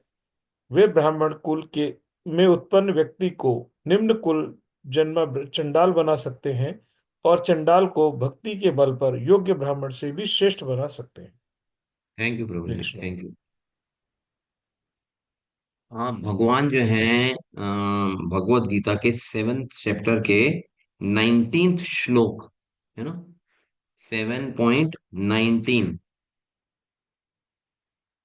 वे ब्राह्मण कुल के में उत्पन्न व्यक्ति को निम्न कुल जन्म चंडाल बना सकते हैं और चंडाल को भक्ति के बल पर योग्य ब्राह्मण से भी श्रेष्ठ बना सकते हैं।
थैंक यू प्रभु
हरे
जी,
कृष्ण।
Thank you. हाँ, भगवान जो है भगवत गीता के 7th चैप्टर के 19th श्लोक, है ना, 7.19,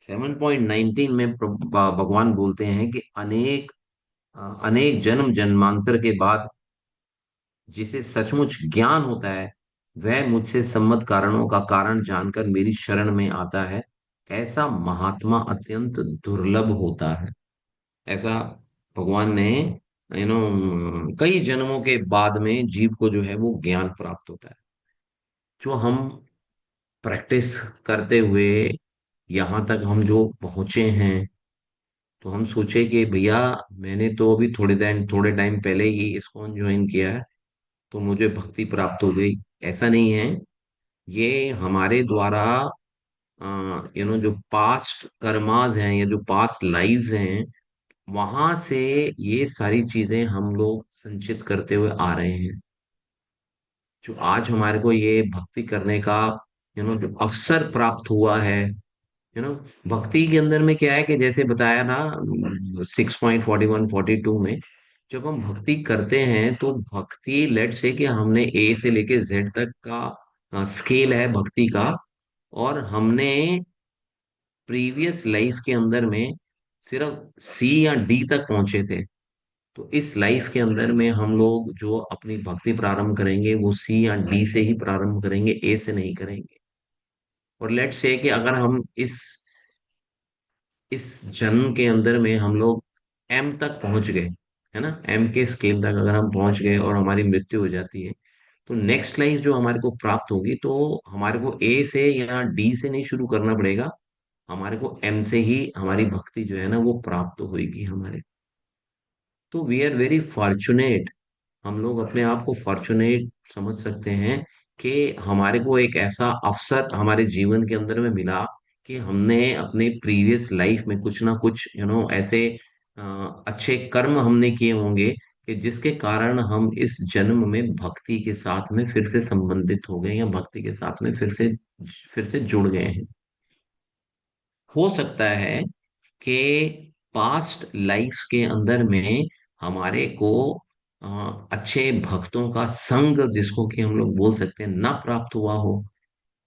7.19 में भगवान बोलते हैं कि अनेक जन्म जन्मांतर के बाद जिसे सचमुच ज्ञान होता है, वह मुझसे सम्मत कारणों का कारण जानकर मेरी शरण में आता है। ऐसा महात्मा अत्यंत दुर्लभ होता है। ऐसा भगवान ने कई जन्मों के बाद में जीव को जो है वो ज्ञान प्राप्त होता है, जो हम प्रैक्टिस करते हुए यहाँ तक हम जो पहुंचे हैं। तो हम सोचे कि भैया मैंने तो अभी थोड़े टाइम पहले ही इस्कॉन ज्वाइन किया है, तो मुझे भक्ति प्राप्त हो गई। ऐसा नहीं है। ये हमारे द्वारा जो पास्ट कर्मास हैं या जो पास्ट लाइव्स हैं, वहां से ये सारी चीजें हम लोग संचित करते हुए आ रहे हैं। जो आज हमारे को ये भक्ति करने का जो अवसर प्राप्त हुआ है। भक्ति के अंदर में क्या है कि जैसे बताया ना 6.41 42 में, जब हम भक्ति करते हैं तो भक्ति लेट से कि हमने ए से लेके जेड तक का स्केल है भक्ति का। और हमने प्रीवियस लाइफ के अंदर में सिर्फ सी या डी तक पहुंचे थे। तो इस लाइफ के अंदर में हम लोग जो अपनी भक्ति प्रारंभ करेंगे वो सी या डी से ही प्रारंभ करेंगे, ए से नहीं करेंगे। और लेट्स से कि अगर हम इस जन्म के अंदर में हम लोग एम तक पहुंच गए, है ना, एम के स्केल तक अगर हम पहुंच गए और हमारी मृत्यु हो जाती है, तो नेक्स्ट लाइफ जो हमारे को प्राप्त होगी, तो हमारे को ए से या डी से नहीं शुरू करना पड़ेगा। हमारे को एम से ही हमारी भक्ति जो है ना वो प्राप्त होगी हमारे। तो वी आर वेरी फॉर्चुनेट। हम लोग अपने आप को फॉर्चुनेट समझ सकते हैं कि हमारे को एक ऐसा अवसर हमारे जीवन के अंदर में मिला कि हमने अपने प्रीवियस लाइफ में कुछ ना कुछ ऐसे अच्छे कर्म हमने किए होंगे कि जिसके कारण हम इस जन्म में भक्ति के साथ में फिर से संबंधित हो गए या भक्ति के साथ में फिर से जुड़ गए हैं। हो सकता है कि पास्ट लाइफ्स के अंदर में हमारे को अच्छे भक्तों का संग, जिसको कि हम लोग बोल सकते हैं, ना प्राप्त हुआ हो,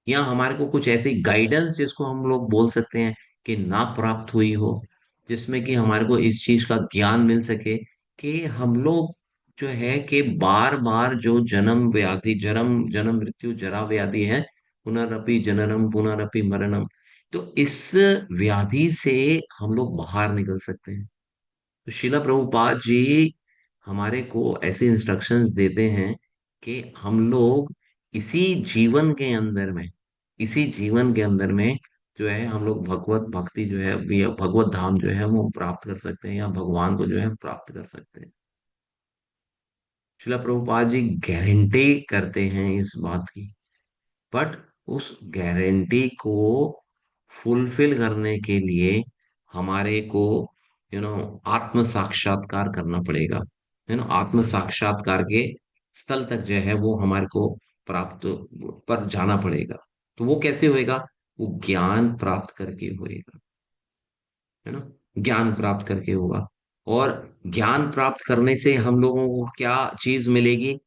या हमारे को कुछ ऐसी गाइडेंस जिसको हम लोग बोल सकते हैं कि ना प्राप्त हुई हो, जिसमें कि हमारे को इस चीज का ज्ञान मिल सके कि हम लोग जो है कि बार बार जो जन्म व्याधि, जन्म जन्म मृत्यु जरा व्याधि है, पुनरअपि जननम पुनरअपि मरणम, तो इस व्याधि से हम लोग बाहर निकल सकते हैं। तो शिला प्रभुपाद जी हमारे को ऐसे इंस्ट्रक्शंस देते हैं कि हम लोग इसी जीवन के अंदर में इसी जीवन के अंदर में जो है हम लोग भगवत भक्ति जो है या भगवत धाम जो है वो प्राप्त कर सकते हैं, या भगवान को जो है प्राप्त कर सकते हैं। शिला प्रभुपाद जी गारंटी करते हैं इस बात की। बट उस गारंटी को फुलफिल करने के लिए हमारे को आत्म साक्षात्कार करना पड़ेगा। आत्म साक्षात्कार के स्थल तक जो है वो हमारे को प्राप्त पर जाना पड़ेगा। तो वो कैसे होएगा? वो ज्ञान प्राप्त करके होएगा, है ना। ज्ञान प्राप्त करके होगा। और ज्ञान प्राप्त करने से हम लोगों को क्या चीज मिलेगी?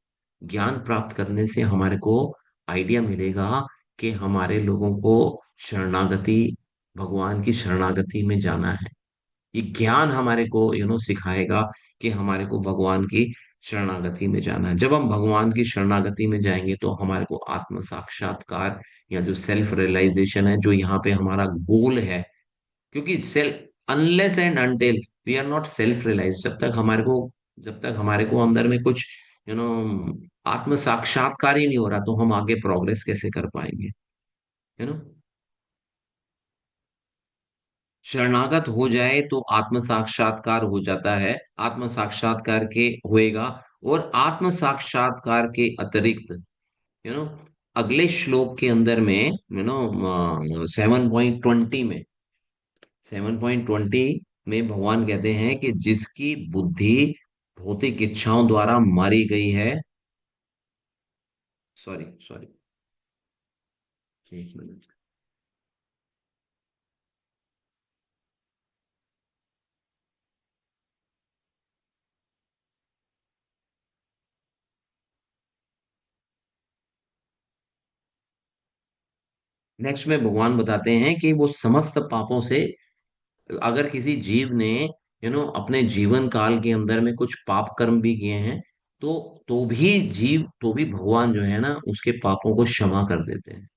ज्ञान प्राप्त करने से हमारे को आइडिया मिलेगा कि हमारे लोगों को शरणागति, भगवान की शरणागति में जाना है। ये ज्ञान हमारे को सिखाएगा कि हमारे को भगवान की शरणागति में जाना है। जब हम भगवान की शरणागति में जाएंगे तो हमारे को आत्म साक्षात्कार या जो सेल्फ रियलाइजेशन है, जो यहाँ पे हमारा गोल है। क्योंकि self unless and until we are not self realize, जब तक हमारे को अंदर में कुछ यू नो आत्म साक्षात्कार ही नहीं हो रहा, तो हम आगे प्रोग्रेस कैसे कर पाएंगे? यू नो शरणागत हो जाए तो आत्म साक्षात्कार हो जाता है, आत्म साक्षात्कार के होएगा। और आत्म साक्षात्कार के अतिरिक्त यू नो अगले श्लोक के अंदर में 7.20 में भगवान कहते हैं कि जिसकी बुद्धि भौतिक इच्छाओं द्वारा मारी गई है। सॉरी सॉरी, एक मिनट। नेक्स्ट में भगवान बताते हैं कि वो समस्त पापों से, अगर किसी जीव ने अपने जीवन काल के अंदर में कुछ पाप कर्म भी किए हैं, तो भी भगवान जो है ना उसके पापों को क्षमा कर देते हैं,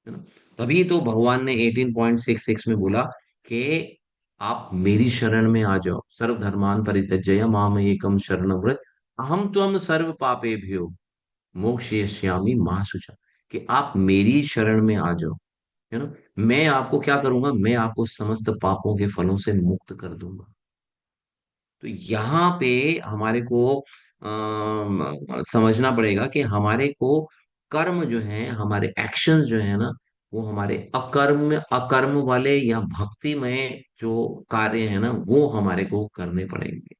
है ना। तभी तो भगवान ने 18.66 में बोला कि आप मेरी शरण में आ जाओ, सर्वधर्मान परित्यज्य माम एकम शरणं व्रज, अहम त्वं सर्व पापेभ्यो मोक्षयिष्यामि मा शुचा। कि आप मेरी शरण में आ जाओ, है ना, मैं आपको क्या करूंगा, मैं आपको समस्त पापों के फलों से मुक्त कर दूंगा। तो यहाँ पे हमारे को समझना पड़ेगा कि हमारे को कर्म जो है, हमारे एक्शंस जो है ना, वो हमारे अकर्म अकर्म वाले या भक्तिमय जो कार्य है ना, वो हमारे को करने पड़ेंगे।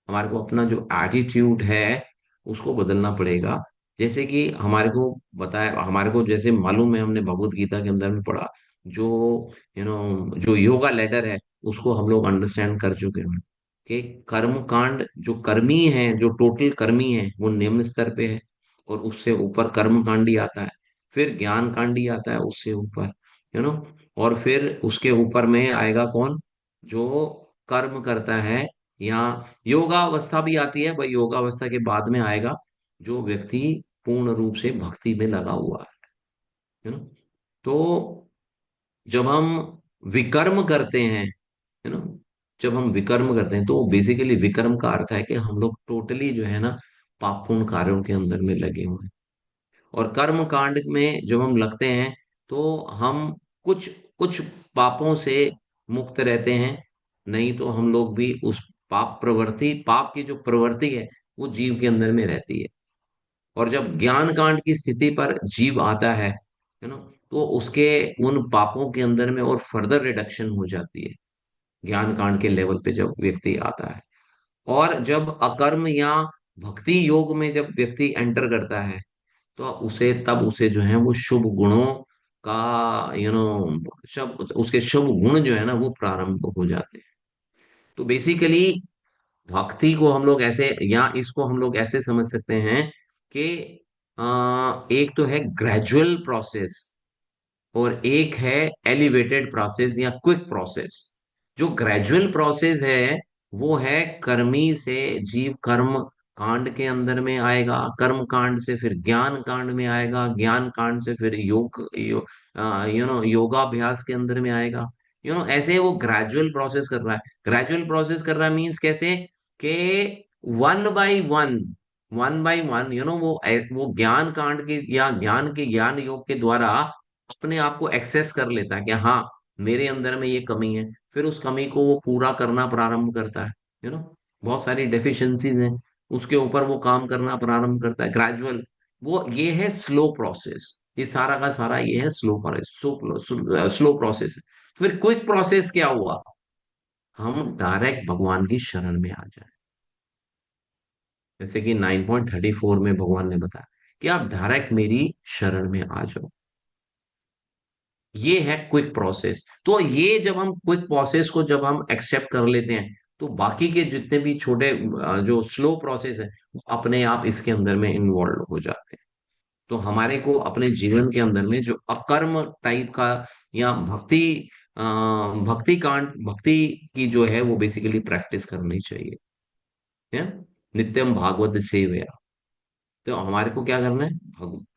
हमारे को अपना जो एटीट्यूड है उसको बदलना पड़ेगा। जैसे कि हमारे को बताया, हमारे को जैसे मालूम है, हमने भगवत गीता के अंदर में पढ़ा, जो जो योगा लेडर है उसको हम लोग अंडरस्टैंड कर चुके हैं कि कर्म कांड, जो कर्मी है, जो टोटल कर्मी है वो निम्न स्तर पे है, और उससे ऊपर कर्म कांडी आता है, फिर ज्ञान कांडी आता है उससे ऊपर, और फिर उसके ऊपर में आएगा कौन, जो कर्म करता है, या योगावस्था भी आती है भाई, योगावस्था के बाद में आएगा जो व्यक्ति पूर्ण रूप से भक्ति में लगा हुआ है ना। तो जब हम विकर्म करते हैं, है ना, जब हम विकर्म करते हैं तो बेसिकली विकर्म का अर्थ है कि हम लोग टोटली जो है ना पापपूर्ण कार्यों के अंदर में लगे हुए हैं। और कर्म कांड में जब हम लगते हैं तो हम कुछ कुछ पापों से मुक्त रहते हैं, नहीं तो हम लोग भी उस पाप की जो प्रवृत्ति है वो जीव के अंदर में रहती है। और जब ज्ञान कांड की स्थिति पर जीव आता है ना, तो उसके उन पापों के अंदर में और फर्दर रिडक्शन हो जाती है, ज्ञान कांड के लेवल पे जब व्यक्ति आता है। और जब अकर्म या भक्ति योग में जब व्यक्ति एंटर करता है, तो तब उसे जो है वो शुभ गुणों का शब उसके शुभ गुण जो है ना वो प्रारंभ हो जाते हैं। तो बेसिकली भक्ति को हम लोग ऐसे, या इसको हम लोग ऐसे समझ सकते हैं कि एक तो है ग्रेजुअल प्रोसेस, और एक है एलिवेटेड प्रोसेस या क्विक प्रोसेस। जो ग्रेजुअल प्रोसेस है वो है कर्मी से जीव कर्म कांड के अंदर में आएगा, कर्म कांड से फिर ज्ञान कांड में आएगा, ज्ञान कांड से फिर योगाभ्यास के अंदर में आएगा। ऐसे वो ग्रेजुअल प्रोसेस कर रहा है। ग्रेजुअल प्रोसेस कर रहा है मीन्स कैसे, कि one by one, one by one, वो ज्ञान कांड के या ज्ञान के ज्ञान योग के द्वारा अपने आप को एक्सेस कर लेता है कि हाँ मेरे अंदर में ये कमी है, फिर उस कमी को वो पूरा करना प्रारंभ करता है। बहुत सारी डेफिशिएंसीज हैं, उसके ऊपर वो काम करना प्रारंभ करता है ग्रेजुअल। वो ये है स्लो प्रोसेस, ये सारा का सारा ये है स्लो प्रोसेस, स्लो प्रोसेस। फिर क्विक प्रोसेस क्या हुआ, हम डायरेक्ट भगवान की शरण में आ जाए। जैसे कि 9.34 में भगवान ने बताया कि आप डायरेक्ट मेरी शरण में आ जाओ। ये है क्विक प्रोसेस। तो ये जब हम क्विक प्रोसेस को जब हम एक्सेप्ट कर लेते हैं, तो बाकी के जितने भी छोटे जो स्लो प्रोसेस है वो अपने आप इसके अंदर में इन्वॉल्व हो जाते हैं। तो हमारे को अपने जीवन के अंदर में जो अकर्म टाइप का या भक्ति की जो है वो बेसिकली प्रैक्टिस करनी चाहिए, है। नित्यम भागवत सेवया। तो हमारे को क्या करना है,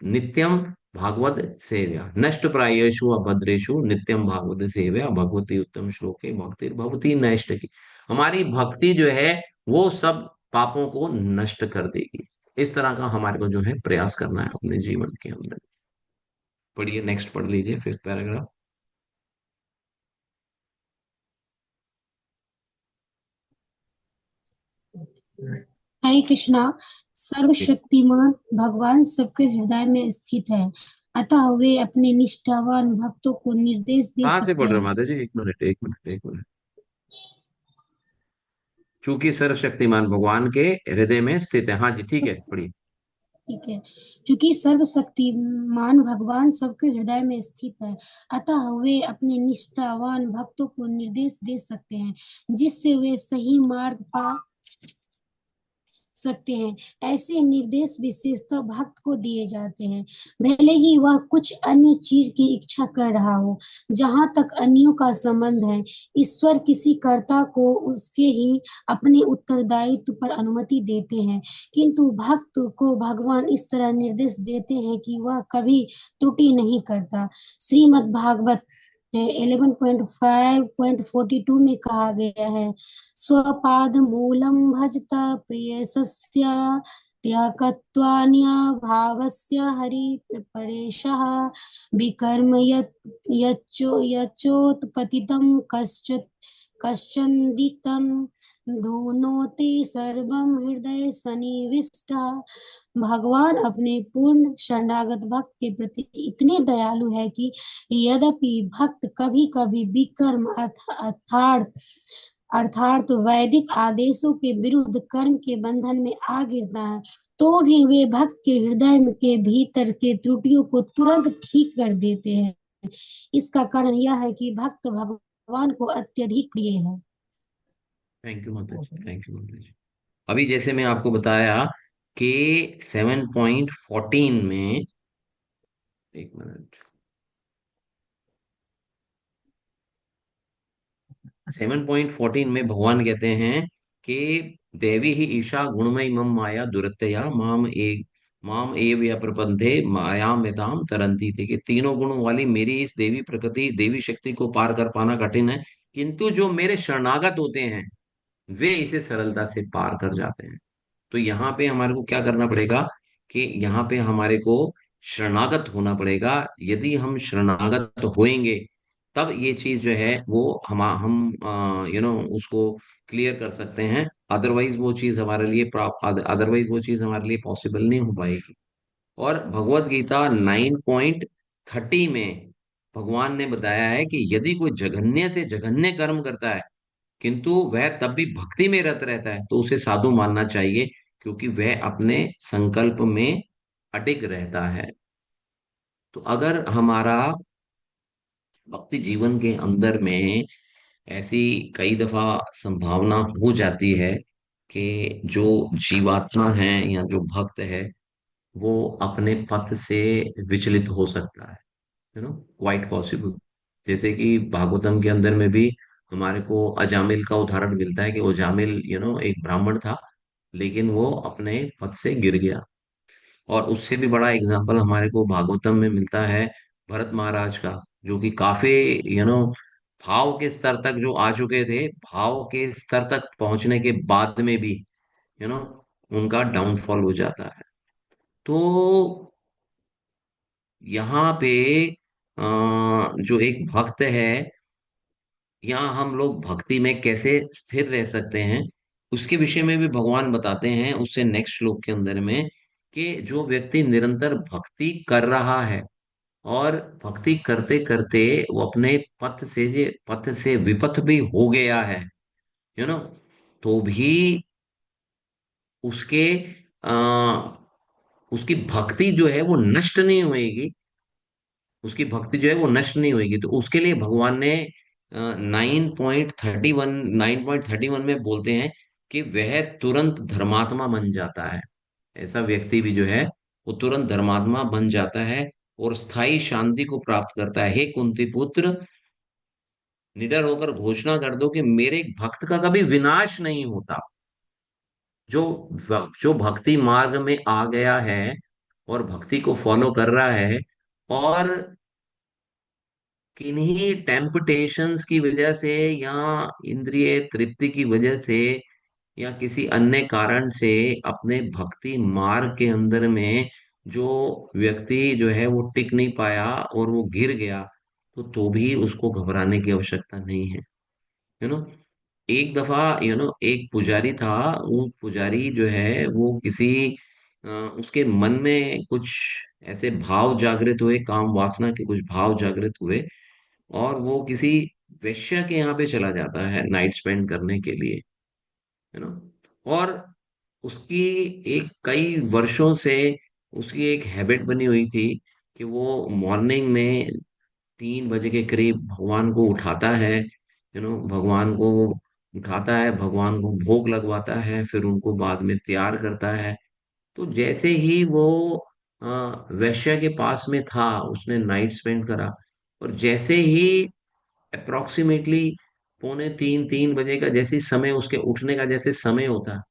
नित्यम भागवत सेव्या नष्ट प्रायेषु अभद्रेषु नित्यम भागवत सेव्या भगवती उत्तम श्लोके भक्ति भवती नष्ट की। हमारी भक्ति जो है वो सब पापों को नष्ट कर देगी। इस तरह का हमारे को जो है प्रयास करना है अपने जीवन के अंदर। पढ़िए, नेक्स्ट पढ़ लीजिए, फिफ्थ पैराग्राफ।
हरे कृष्णा। सर्वशक्तिमान भगवान सबके हृदय में स्थित है, अतः वे अपने निष्ठावान भक्तों को निर्देश दे
कहाँ से
सकते
पढ़ रहे हो
हैं।
माता जी, एक मिनट एक मिनट एक मिनट। चूंकि सर्वशक्तिमान भगवान के हृदय में स्थित है, हाँ जी ठीक है, पढ़िए।
ठीक है। क्योंकि सर्वशक्तिमान भगवान सबके हृदय में स्थित है, अतः वे अपने निष्ठावान भक्तों को निर्देश दे सकते हैं, जिससे वे सही मार्ग पा सकते हैं। ऐसे निर्देश विशेषतः भक्त को दिए जाते हैं, भले ही वह कुछ अन्य चीज की इच्छा कर रहा हो। जहां तक अन्यों का संबंध है, ईश्वर किसी कर्ता को उसके ही अपने उत्तरदायित्व पर अनुमति देते हैं, किंतु भक्त को भगवान इस तरह निर्देश देते हैं कि वह कभी त्रुटि नहीं करता। श्रीमद् भागवत 11.5.42 में कहा गया है, स्वपाद मूलम भजत प्रियसस्य त्यागत्वान्य भावस्य हरि परेशः विकर्म यच्चोत्पतितं कश्चन धुनोति सर्वं हृदय सन्निविष्टः। भगवान अपने पूर्ण शरणागत भक्त के प्रति इतने दयालु है कि यद्यपि भक्त कभी कभी विकर्म अर्थात वैदिक आदेशों के विरुद्ध कर्म के बंधन में आ गिरता है, तो भी वे भक्त के हृदय के भीतर के त्रुटियों को तुरंत ठीक कर देते हैं। इसका कारण यह है कि भक्त भगवान को अत्यधिक प्रिय है।
थैंक यू माता जी, थैंक यू माता जी। अभी जैसे मैं आपको बताया कि 7.14 में, एक मिनट, 7.14 में भगवान कहते हैं कि देवी ही ईशा गुणमयी मम माया दुरत्यया माम एव या प्रपंथे मायाम यताम तरंती थी, कि तीनों गुणों वाली मेरी इस देवी प्रकृति, देवी शक्ति को पार कर पाना कठिन है, किंतु जो मेरे शरणागत होते हैं वे इसे सरलता से पार कर जाते हैं। तो यहाँ पे हमारे को क्या करना पड़ेगा कि यहाँ पे हमारे को शरणागत होना पड़ेगा। यदि हम शरणागत होएंगे तब ये चीज जो है वो हम उसको क्लियर कर सकते हैं। अदरवाइज वो चीज हमारे लिए अदरवाइज वो चीज हमारे लिए पॉसिबल नहीं हो पाएगी। और भगवत गीता 9.30 में भगवान ने बताया है कि यदि कोई जघन्य से जघन्य कर्म करता है किंतु वह तब भी भक्ति में रत रहता है तो उसे साधु मानना चाहिए, क्योंकि वह अपने संकल्प में अडिग रहता है। तो अगर हमारा भक्ति जीवन के अंदर में ऐसी कई दफा संभावना हो जाती है कि जो जीवात्मा है या जो भक्त है वो अपने पथ से विचलित हो सकता है, क्वाइट पॉसिबल। जैसे कि भागवतम के अंदर में भी हमारे को अजामिल का उदाहरण मिलता है कि अजामिल एक ब्राह्मण था, लेकिन वो अपने पद से गिर गया। और उससे भी बड़ा एग्जाम्पल हमारे को भागवतम में मिलता है भरत महाराज का, जो कि काफी भाव के स्तर तक जो आ चुके थे, भाव के स्तर तक पहुंचने के बाद में भी यू नो उनका डाउनफॉल हो जाता है। तो यहाँ पे जो एक भक्त है, यहाँ हम लोग भक्ति में कैसे स्थिर रह सकते हैं उसके विषय में भी भगवान बताते हैं उससे नेक्स्ट श्लोक के अंदर में, कि जो व्यक्ति निरंतर भक्ति कर रहा है और भक्ति करते करते वो अपने पथ से विपथ भी हो गया है, यू नो तो भी उसके आ, उसकी भक्ति जो है वो नष्ट नहीं होएगी, उसकी भक्ति जो है वो नष्ट नहीं होगी। तो उसके लिए भगवान ने 9.31 में बोलते हैं कि वह तुरंत धर्मात्मा बन जाता है। ऐसा व्यक्ति भी जो है वो तुरंत धर्मात्मा बन जाता है और स्थायी शांति को प्राप्त करता है। हे कुंती पुत्र, निडर होकर घोषणा कर दो कि मेरे एक भक्त का कभी विनाश नहीं होता। जो जो भक्ति मार्ग में आ गया है और भक्ति को फॉलो कर रहा है, और किन्हीं टेम्पटेशंस की वजह से या इंद्रिय तृप्ति की वजह से या किसी अन्य कारण से अपने भक्ति मार्ग के अंदर में जो व्यक्ति जो है वो टिक नहीं पाया और वो गिर गया, तो भी उसको घबराने की आवश्यकता नहीं है। यू नो एक दफा एक पुजारी था। वो पुजारी जो है वो किसी उसके मन में कुछ ऐसे भाव जागृत हुए, काम वासना के कुछ भाव जागृत हुए, और वो किसी वेश्या के यहाँ पे चला जाता है नाइट स्पेंड करने के लिए, है ना। और उसकी एक कई वर्षों से उसकी एक हैबिट बनी हुई थी कि वो मॉर्निंग में 3 बजे के करीब भगवान को उठाता है, भगवान को उठाता है, भगवान को भोग लगवाता है, फिर उनको बाद में तैयार करता है। तो जैसे ही वो वैश्य के पास में था, उसने नाइट स्पेंड करा, और जैसे ही अप्रोक्सीमेटली पौने तीन, 3 बजे का जैसे समय, उसके उठने का जैसे समय होता है,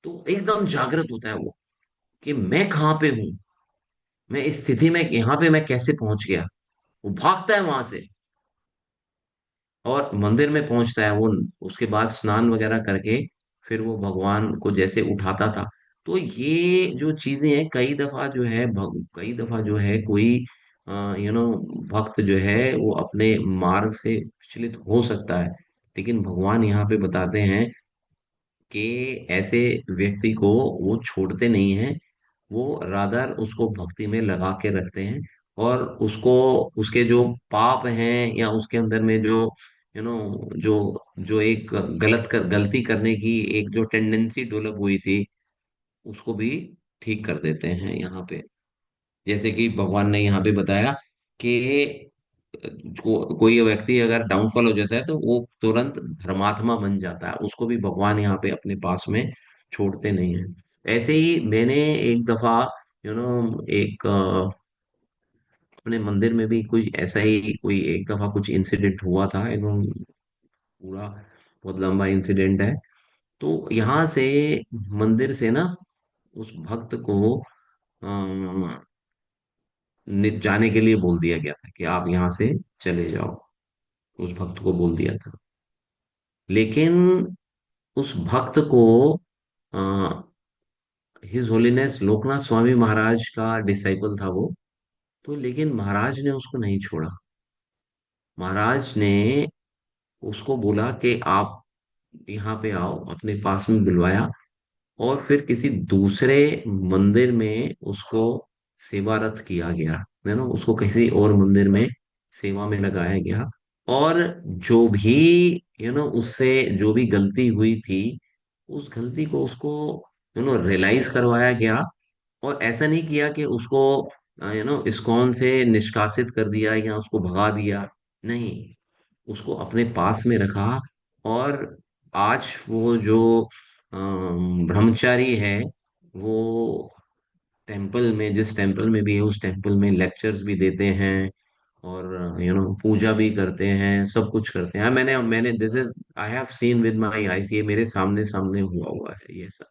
तो एकदम जागृत होता है वो, कि मैं कहाँ पे हूँ, मैं इस स्थिति में यहाँ पे मैं कैसे पहुंच गया। वो भागता है वहां से और मंदिर में पहुंचता है वो। उसके बाद स्नान वगैरह करके फिर वो भगवान को जैसे उठाता था। तो ये जो चीजें हैं, कई दफा जो है कई दफा जो है कोई भक्त जो है वो अपने मार्ग से विचलित हो सकता है, लेकिन भगवान यहाँ पे बताते हैं कि ऐसे व्यक्ति को वो छोड़ते नहीं हैं। वो रादर उसको भक्ति में लगा के रखते हैं, और उसको, उसके जो पाप हैं या उसके अंदर में जो जो जो एक गलती करने की एक जो टेंडेंसी डेवलप हुई थी, उसको भी ठीक कर देते हैं यहाँ पे। जैसे कि भगवान ने यहाँ पे बताया कि कोई व्यक्ति अगर डाउनफॉल हो जाता है तो वो तुरंत धर्मात्मा बन जाता है, उसको भी भगवान यहाँ पे अपने पास में छोड़ते नहीं है। ऐसे ही मैंने एक दफा एक अपने मंदिर में भी कोई ऐसा ही कोई एक दफा कुछ इंसिडेंट हुआ था एवं पूरा बहुत लंबा इंसिडेंट है। तो यहाँ से मंदिर से ना उस भक्त को जाने के लिए बोल दिया गया था कि आप यहाँ से चले जाओ, उस भक्त को बोल दिया था। लेकिन उस भक्त को हिज होलीनेस लोकनाथ स्वामी महाराज का डिसाइपल था वो। तो लेकिन महाराज ने उसको नहीं छोड़ा। महाराज ने उसको बोला कि आप यहाँ पे आओ, अपने पास में बुलवाया, और फिर किसी दूसरे मंदिर में उसको सेवारत किया गया, है ना, उसको किसी और मंदिर में सेवा में लगाया गया। और जो भी उससे जो भी गलती हुई थी, उस गलती को उसको रियलाइज करवाया गया। और ऐसा नहीं किया कि उसको इस्कॉन से निष्कासित कर दिया या उसको भगा दिया, नहीं, उसको अपने पास में रखा। और आज वो जो ब्रह्मचारी है, वो टेम्पल में, जिस टेम्पल में भी है, उस टेम्पल में लेक्चर्स भी देते हैं, और पूजा भी करते हैं, सब कुछ करते हैं। हाँ, मैंने मैंने this is I have seen with my eyes, ये मेरे सामने सामने हुआ हुआ है ये सब।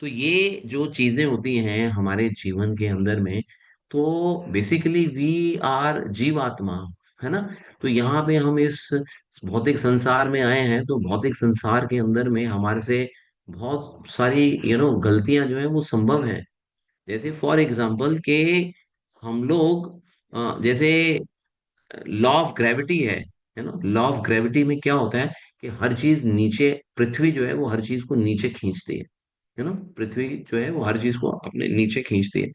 तो ये जो चीजें होती हैं हमारे जीवन के अंदर में, तो बेसिकली वी आर जीवात्मा, है ना। तो यहाँ पे हम इस भौतिक संसार में आए हैं, तो भौतिक संसार के अंदर में हमारे से बहुत सारी गलतियां जो है वो संभव है। जैसे फॉर एग्जांपल के हम लोग जैसे लॉ ऑफ ग्रेविटी है ना, लॉ ऑफ ग्रेविटी में क्या होता है कि हर चीज नीचे, पृथ्वी जो है वो हर चीज को नीचे खींचती है ना, पृथ्वी जो है वो हर चीज को अपने नीचे खींचती है।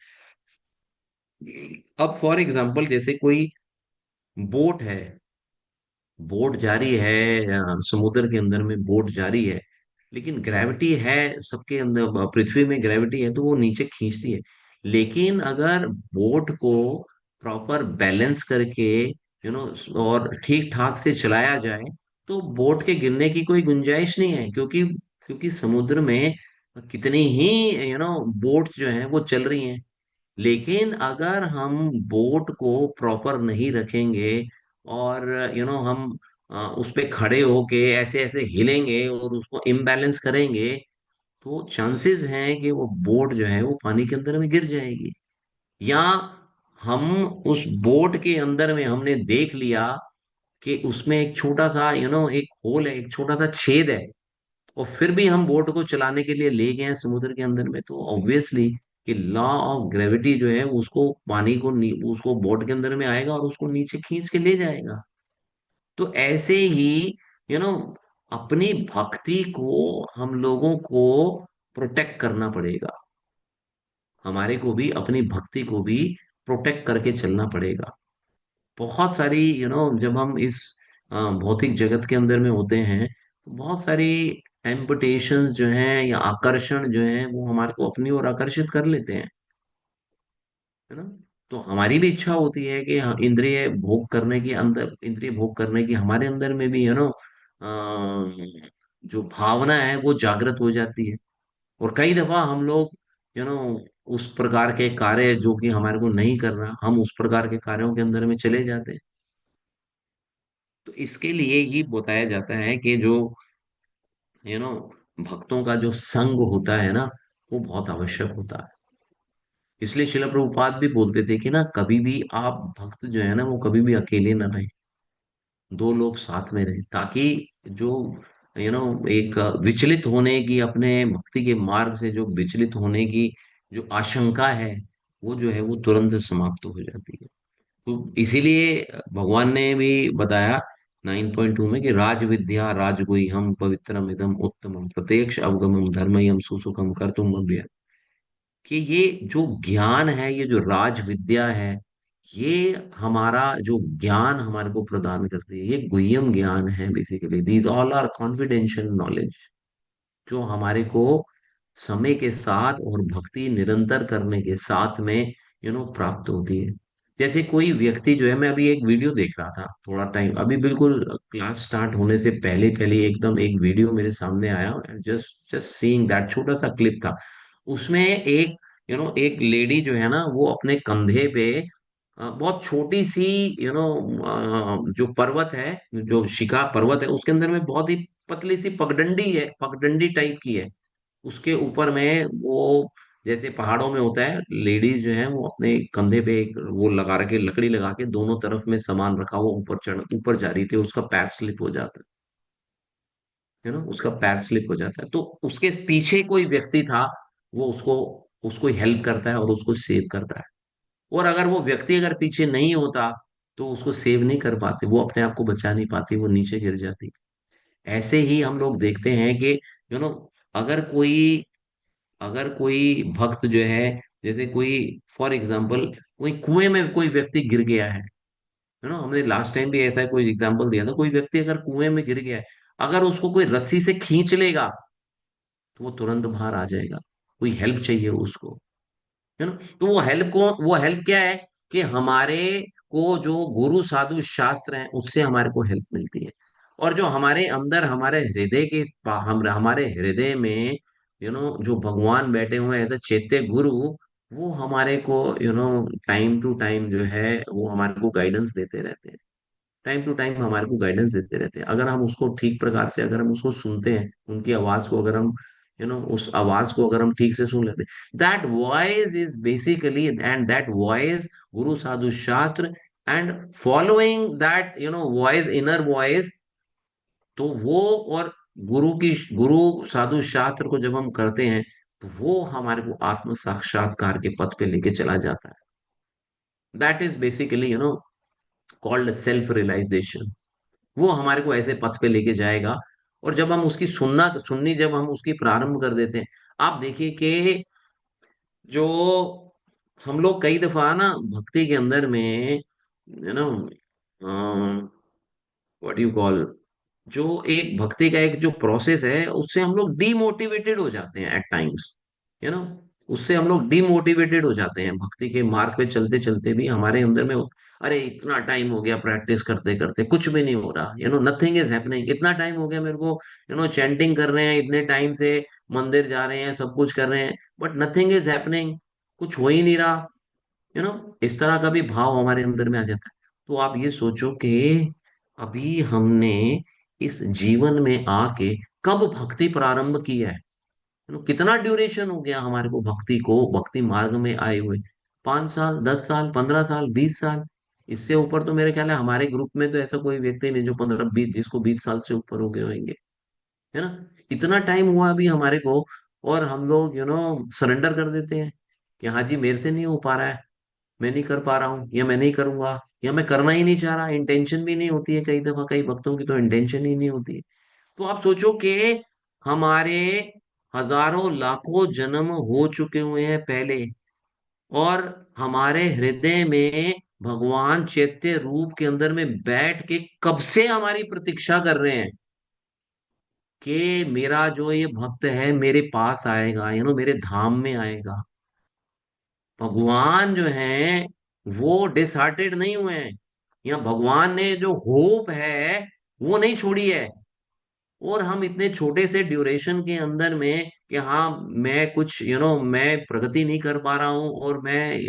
अब फॉर एग्जांपल जैसे कोई बोट है, बोट जारी है, समुद्र के अंदर में बोट जारी है, लेकिन ग्रेविटी है सबके अंदर, पृथ्वी में ग्रेविटी है तो वो नीचे खींचती है। लेकिन अगर बोट को प्रॉपर बैलेंस करके और ठीक ठाक से चलाया जाए, तो बोट के गिरने की कोई गुंजाइश नहीं है, क्योंकि क्योंकि समुद्र में कितनी ही बोट जो है वो चल रही हैं। लेकिन अगर हम बोट को प्रॉपर नहीं रखेंगे, और हम उस पे खड़े होके ऐसे ऐसे हिलेंगे और उसको इम्बैलेंस करेंगे, तो चांसेस हैं कि वो बोट जो है वो पानी के अंदर में गिर जाएगी। या हम उस बोट के अंदर में हमने देख लिया कि उसमें एक छोटा सा एक होल है, एक छोटा सा छेद है, और फिर भी हम बोट को चलाने के लिए ले गए हैं समुद्र के अंदर में, तो ऑब्वियसली कि लॉ ऑफ ग्रेविटी जो है उसको पानी को उसको बोट के अंदर में आएगा और उसको नीचे खींच के ले जाएगा। तो ऐसे ही यू नो अपनी भक्ति को हम लोगों को प्रोटेक्ट करना पड़ेगा। हमारे को भी अपनी भक्ति को भी प्रोटेक्ट करके चलना पड़ेगा। बहुत सारी जब हम इस भौतिक जगत के अंदर में होते हैं, तो बहुत सारी टेम्पटेशंस जो हैं या आकर्षण जो हैं वो हमारे को अपनी ओर आकर्षित कर लेते हैं, है ना। तो हमारी भी इच्छा होती है कि इंद्रिय भोग करने के अंदर, इंद्रिय भोग करने की हमारे अंदर में भी जो भावना है वो जागृत हो जाती है। और कई दफा हम लोग उस प्रकार के कार्य जो कि हमारे को नहीं करना, हम उस प्रकार के कार्यों के अंदर में चले जाते हैं। तो इसके लिए ही बताया जाता है कि जो यू नो भक्तों का जो संग होता है ना, वो बहुत आवश्यक होता है। इसलिए शिला प्रभुपाद भी बोलते थे कि ना, कभी भी आप भक्त जो है ना, वो कभी भी अकेले ना रहे, दो लोग साथ में रहे, ताकि जो एक विचलित होने की, अपने भक्ति के मार्ग से जो विचलित होने की जो आशंका है, वो जो है वो तुरंत समाप्त हो जाती है। तो इसीलिए भगवान ने भी बताया 9.2 में कि राज विद्या राजगुह्यम पवित्रम इदम उत्तमम प्रत्यक्ष अवगमम धर्मयम सुसुखम कर्तुम अव्ययम्। कि ये जो ज्ञान है, ये जो राज विद्या है, ये हमारा जो ज्ञान हमारे को प्रदान करती है, ये गुह्यम ज्ञान है। Basically these all are confidential knowledge, जो हमारे को समय के साथ और भक्ति निरंतर करने के साथ में प्राप्त होती है। जैसे कोई व्यक्ति जो है, मैं अभी एक वीडियो देख रहा था थोड़ा टाइम, अभी बिल्कुल क्लास स्टार्ट होने से पहले पहले एकदम एक वीडियो मेरे सामने आया, जस्ट जस्ट सीइंग दैट, छोटा सा क्लिप था। उसमें एक एक लेडी जो है ना, वो अपने कंधे पे बहुत छोटी सी जो पर्वत है, जो शिखा पर्वत है, उसके अंदर में बहुत ही पतली सी पगडंडी है, पगडंडी टाइप की है। उसके ऊपर में वो, जैसे पहाड़ों में होता है, लेडीज जो है वो अपने कंधे पे एक वो लगा रखे, लकड़ी लगा के दोनों तरफ में सामान रखा हुआ ऊपर जा रही थी, उसका पैर स्लिप हो जाता है ना, उसका पैर स्लिप हो जाता है। तो उसके पीछे कोई व्यक्ति था, वो उसको उसको हेल्प करता है और उसको सेव करता है। और अगर वो व्यक्ति अगर पीछे नहीं होता, तो उसको सेव नहीं कर पाते, वो अपने आप को बचा नहीं पाती, वो नीचे गिर जाती। ऐसे ही हम लोग देखते हैं कि यू नो अगर कोई अगर कोई भक्त जो है, जैसे कोई फॉर एग्जाम्पल कोई कुएं में कोई व्यक्ति गिर गया है ना, हमने लास्ट टाइम भी ऐसा कोई एग्जाम्पल दिया था, कोई व्यक्ति अगर कुएं में गिर गया है, अगर उसको कोई रस्सी से खींच लेगा, तो वो तुरंत बाहर आ जाएगा। कोई हेल्प चाहिए उसको, है ना। तो वो हेल्प क्या है, कि हमारे को जो गुरु साधु शास्त्र हैं, उससे हमारे को हेल्प मिलती है। और जो हमारे अंदर, हमारे हृदय के हमारे हृदय में जो भगवान बैठे हुए हैं, ऐसे चैत्य गुरु, वो हमारे को टाइम टू टाइम जो है, वो हमारे को गाइडेंस देते रहते हैं। टाइम टू टाइम हमारे को गाइडेंस देते रहते हैं, अगर हम उसको ठीक प्रकार से, अगर हम उसको सुनते हैं, उनकी आवाज को अगर हम उस आवाज को अगर हम ठीक से सुन लेते हैं, that voice is basically, and that voice गुरु साधु शास्त्र, and following that voice, inner voice, तो वो, और गुरु साधु शास्त्र को जब हम करते हैं, तो वो हमारे को आत्म साक्षात्कार के पथ पे लेके चला जाता है। That is basically called self realization. वो हमारे को ऐसे पथ पे लेके जाएगा। और जब हम उसकी सुननी जब हम उसकी प्रारंभ कर देते हैं, आप देखिए कि जो हम लोग कई दफा ना भक्ति के अंदर में, you know what you call, जो एक भक्ति का एक जो प्रोसेस है, उससे हम लोग डीमोटिवेटेड हो जाते हैं एट टाइम्स, यू नो उससे हम लोग डीमोटिवेटेड हो जाते हैं, भक्ति के मार्ग पे चलते चलते भी हमारे अंदर में अरे इतना टाइम हो गया प्रैक्टिस करते करते, कुछ भी नहीं हो रहा, नथिंग इज हैपनिंग, इतना टाइम हो गया मेरे को, चैंटिंग कर रहे हैं इतने टाइम से, मंदिर जा रहे हैं, सब कुछ कर रहे हैं, बट नथिंग इज हैपनिंग, कुछ हो ही नहीं रहा। इस तरह का भी भाव हमारे अंदर में आ जाता है। तो आप ये सोचो कि अभी हमने इस जीवन में आके कब भक्ति प्रारंभ की है, कितना ड्यूरेशन हो गया हमारे को भक्ति को, भक्ति मार्ग में आए हुए, 5 साल, 10 साल, 15 साल, 20 साल। इससे ऊपर तो मेरे ख्याल है हमारे ग्रुप में तो ऐसा कोई व्यक्ति नहीं जो 15 20, जिसको 20 साल से ऊपर हो गए होंगे, है ना। इतना टाइम हुआ अभी हमारे को, और हम लोग सरेंडर कर देते हैं कि हाँ जी मेरे से नहीं हो पा रहा है, मैं नहीं कर पा रहा हूँ, या मैं नहीं करूंगा, या मैं करना ही नहीं चाह रहा, इंटेंशन भी नहीं होती है, कई दफा कई भक्तों की तो इंटेंशन ही नहीं होती है। तो आप सोचो कि हमारे हजारों लाखों जन्म हो चुके हुए हैं पहले, और हमारे हृदय में भगवान चैत्य रूप के अंदर में बैठ के कब से हमारी प्रतीक्षा कर रहे हैं कि मेरा जो ये भक्त है मेरे पास आएगा, मेरे धाम में आएगा। भगवान जो है वो डिसहार्टेड नहीं हुए हैं, या भगवान ने जो होप है वो नहीं छोड़ी है। और हम इतने छोटे से ड्यूरेशन के अंदर में कि हाँ मैं कुछ मैं प्रगति नहीं कर पा रहा हूँ, और मैं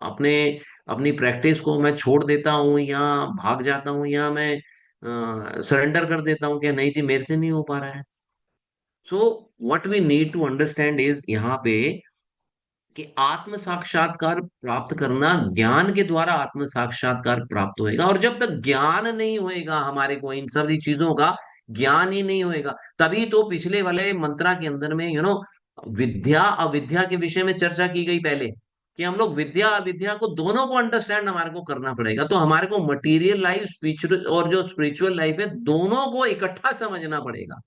अपने अपनी प्रैक्टिस को मैं छोड़ देता हूँ, या भाग जाता हूँ, या मैं सरेंडर कर देता हूँ कि नहीं जी मेरे से नहीं हो पा रहा है। So what we need to understand is यहाँ पे कि आत्म साक्षात्कार प्राप्त करना, ज्ञान के द्वारा आत्म साक्षात्कार प्राप्त होएगा। और जब तक ज्ञान नहीं होएगा हमारे को इन सभी चीजों का, ज्ञान ही नहीं होएगा, तभी तो पिछले वाले मंत्रा के अंदर में विद्या अविद्या के विषय में चर्चा की गई पहले, कि हम लोग विद्या अविद्या को दोनों को अंडरस्टैंड हमारे को करना पड़ेगा। तो हमारे को मटेरियल लाइफ स्पिरिचुअल और जो स्पिरिचुअल लाइफ है दोनों को इकट्ठा समझना पड़ेगा।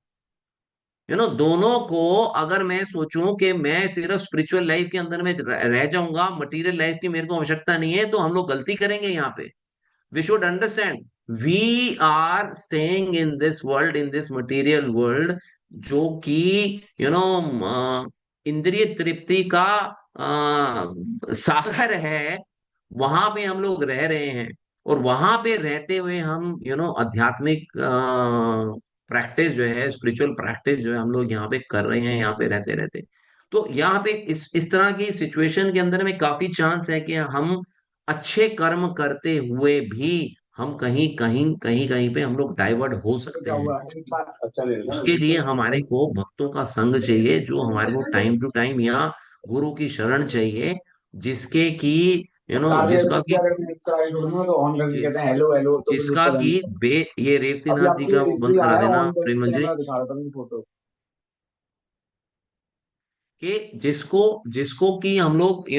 दोनों को, अगर मैं सोचूं कि मैं सिर्फ स्पिरिचुअल लाइफ के अंदर में रह जाऊंगा, मटेरियल लाइफ की मेरे को आवश्यकता नहीं है, तो हम लोग गलती करेंगे यहाँ पे। We should understand we are staying in this world, in this material world, जो कि इंद्रिय तृप्ति का सागर है। वहां पे हम लोग रह रहे हैं, और वहां पे रहते हुए हम आध्यात्मिक प्रैक्टिस जो है, स्पिरिचुअल प्रैक्टिस जो है हम लोग यहाँ पे कर रहे हैं, यहाँ पे रहते रहते। तो यहाँ पे इस तरह की सिचुएशन के अंदर में काफी चांस है कि हम अच्छे कर्म करते हुए भी हम कहीं कहीं कहीं कहीं पे हम लोग डाइवर्ट हो सकते हैं। उसके लिए हमारे को भक्तों का संग चाहिए, जो हमारे को टाइम टू टाइम यहाँ गुरु की शरण चाहिए, जिसके की जिसका की जिस जिसका की बे ये रेवती नाथ जी का वो बंद करा देना प्रेम मंजरी, कि जिसको जिसको कि हम लोग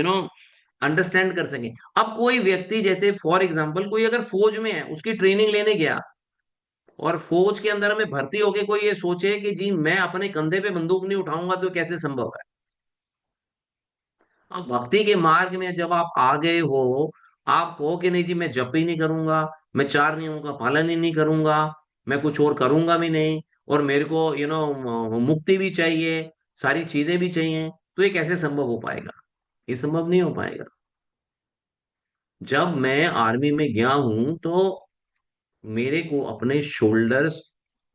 अंडरस्टैंड कर सकें। अब कोई व्यक्ति, जैसे फॉर एग्जांपल कोई अगर फौज में है, उसकी ट्रेनिंग लेने गया, और फौज के अंदर में भर्ती होके कोई ये सोचे कि जी मैं अपने कंधे पे बंदूक नहीं उठाऊंगा, तो कैसे संभव है? अब भक्ति के मार्ग में जब आप आ गए हो, आप कहो कि नहीं जी मैं जप ही नहीं करूंगा, मैं चार नियमों का पालन ही नहीं करूंगा, मैं कुछ और करूंगा भी नहीं, और मेरे को मुक्ति भी चाहिए, सारी चीजें भी चाहिए, तो ये कैसे संभव हो पाएगा? ये संभव नहीं हो पाएगा। जब मैं आर्मी में गया हूं, तो मेरे को अपने शोल्डर्स,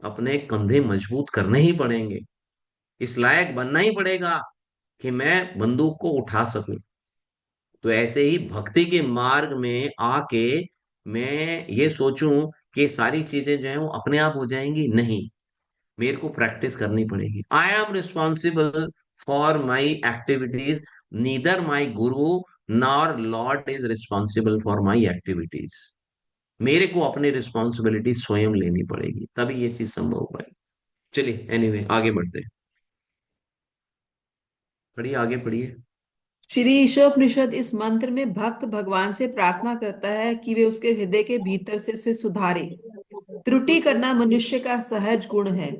अपने कंधे मजबूत करने ही पड़ेंगे, इस लायक बनना ही पड़ेगा कि मैं बंदूक को उठा सकूं। तो ऐसे ही भक्ति के मार्ग में आके मैं ये सोचूं कि सारी चीजें जो है वो अपने आप हो जाएंगी, नहीं, मेरे को प्रैक्टिस करनी पड़ेगी। I am responsible for my activities, neither my guru nor lord is responsible for my activities. मेरे को अपनी रिस्पॉन्सिबिलिटी स्वयं लेनी पड़ेगी, तभी ये चीज संभव हो पाएगी। चलिए एनीवे आगे बढ़ते हैं। पढ़िए, आगे पढ़िए।
श्री ईशोपनिषद इस मंत्र में भक्त भगवान से प्रार्थना करता है कि वे उसके हृदय के भीतर से सुधारे। त्रुटि करना मनुष्य का सहज गुण है।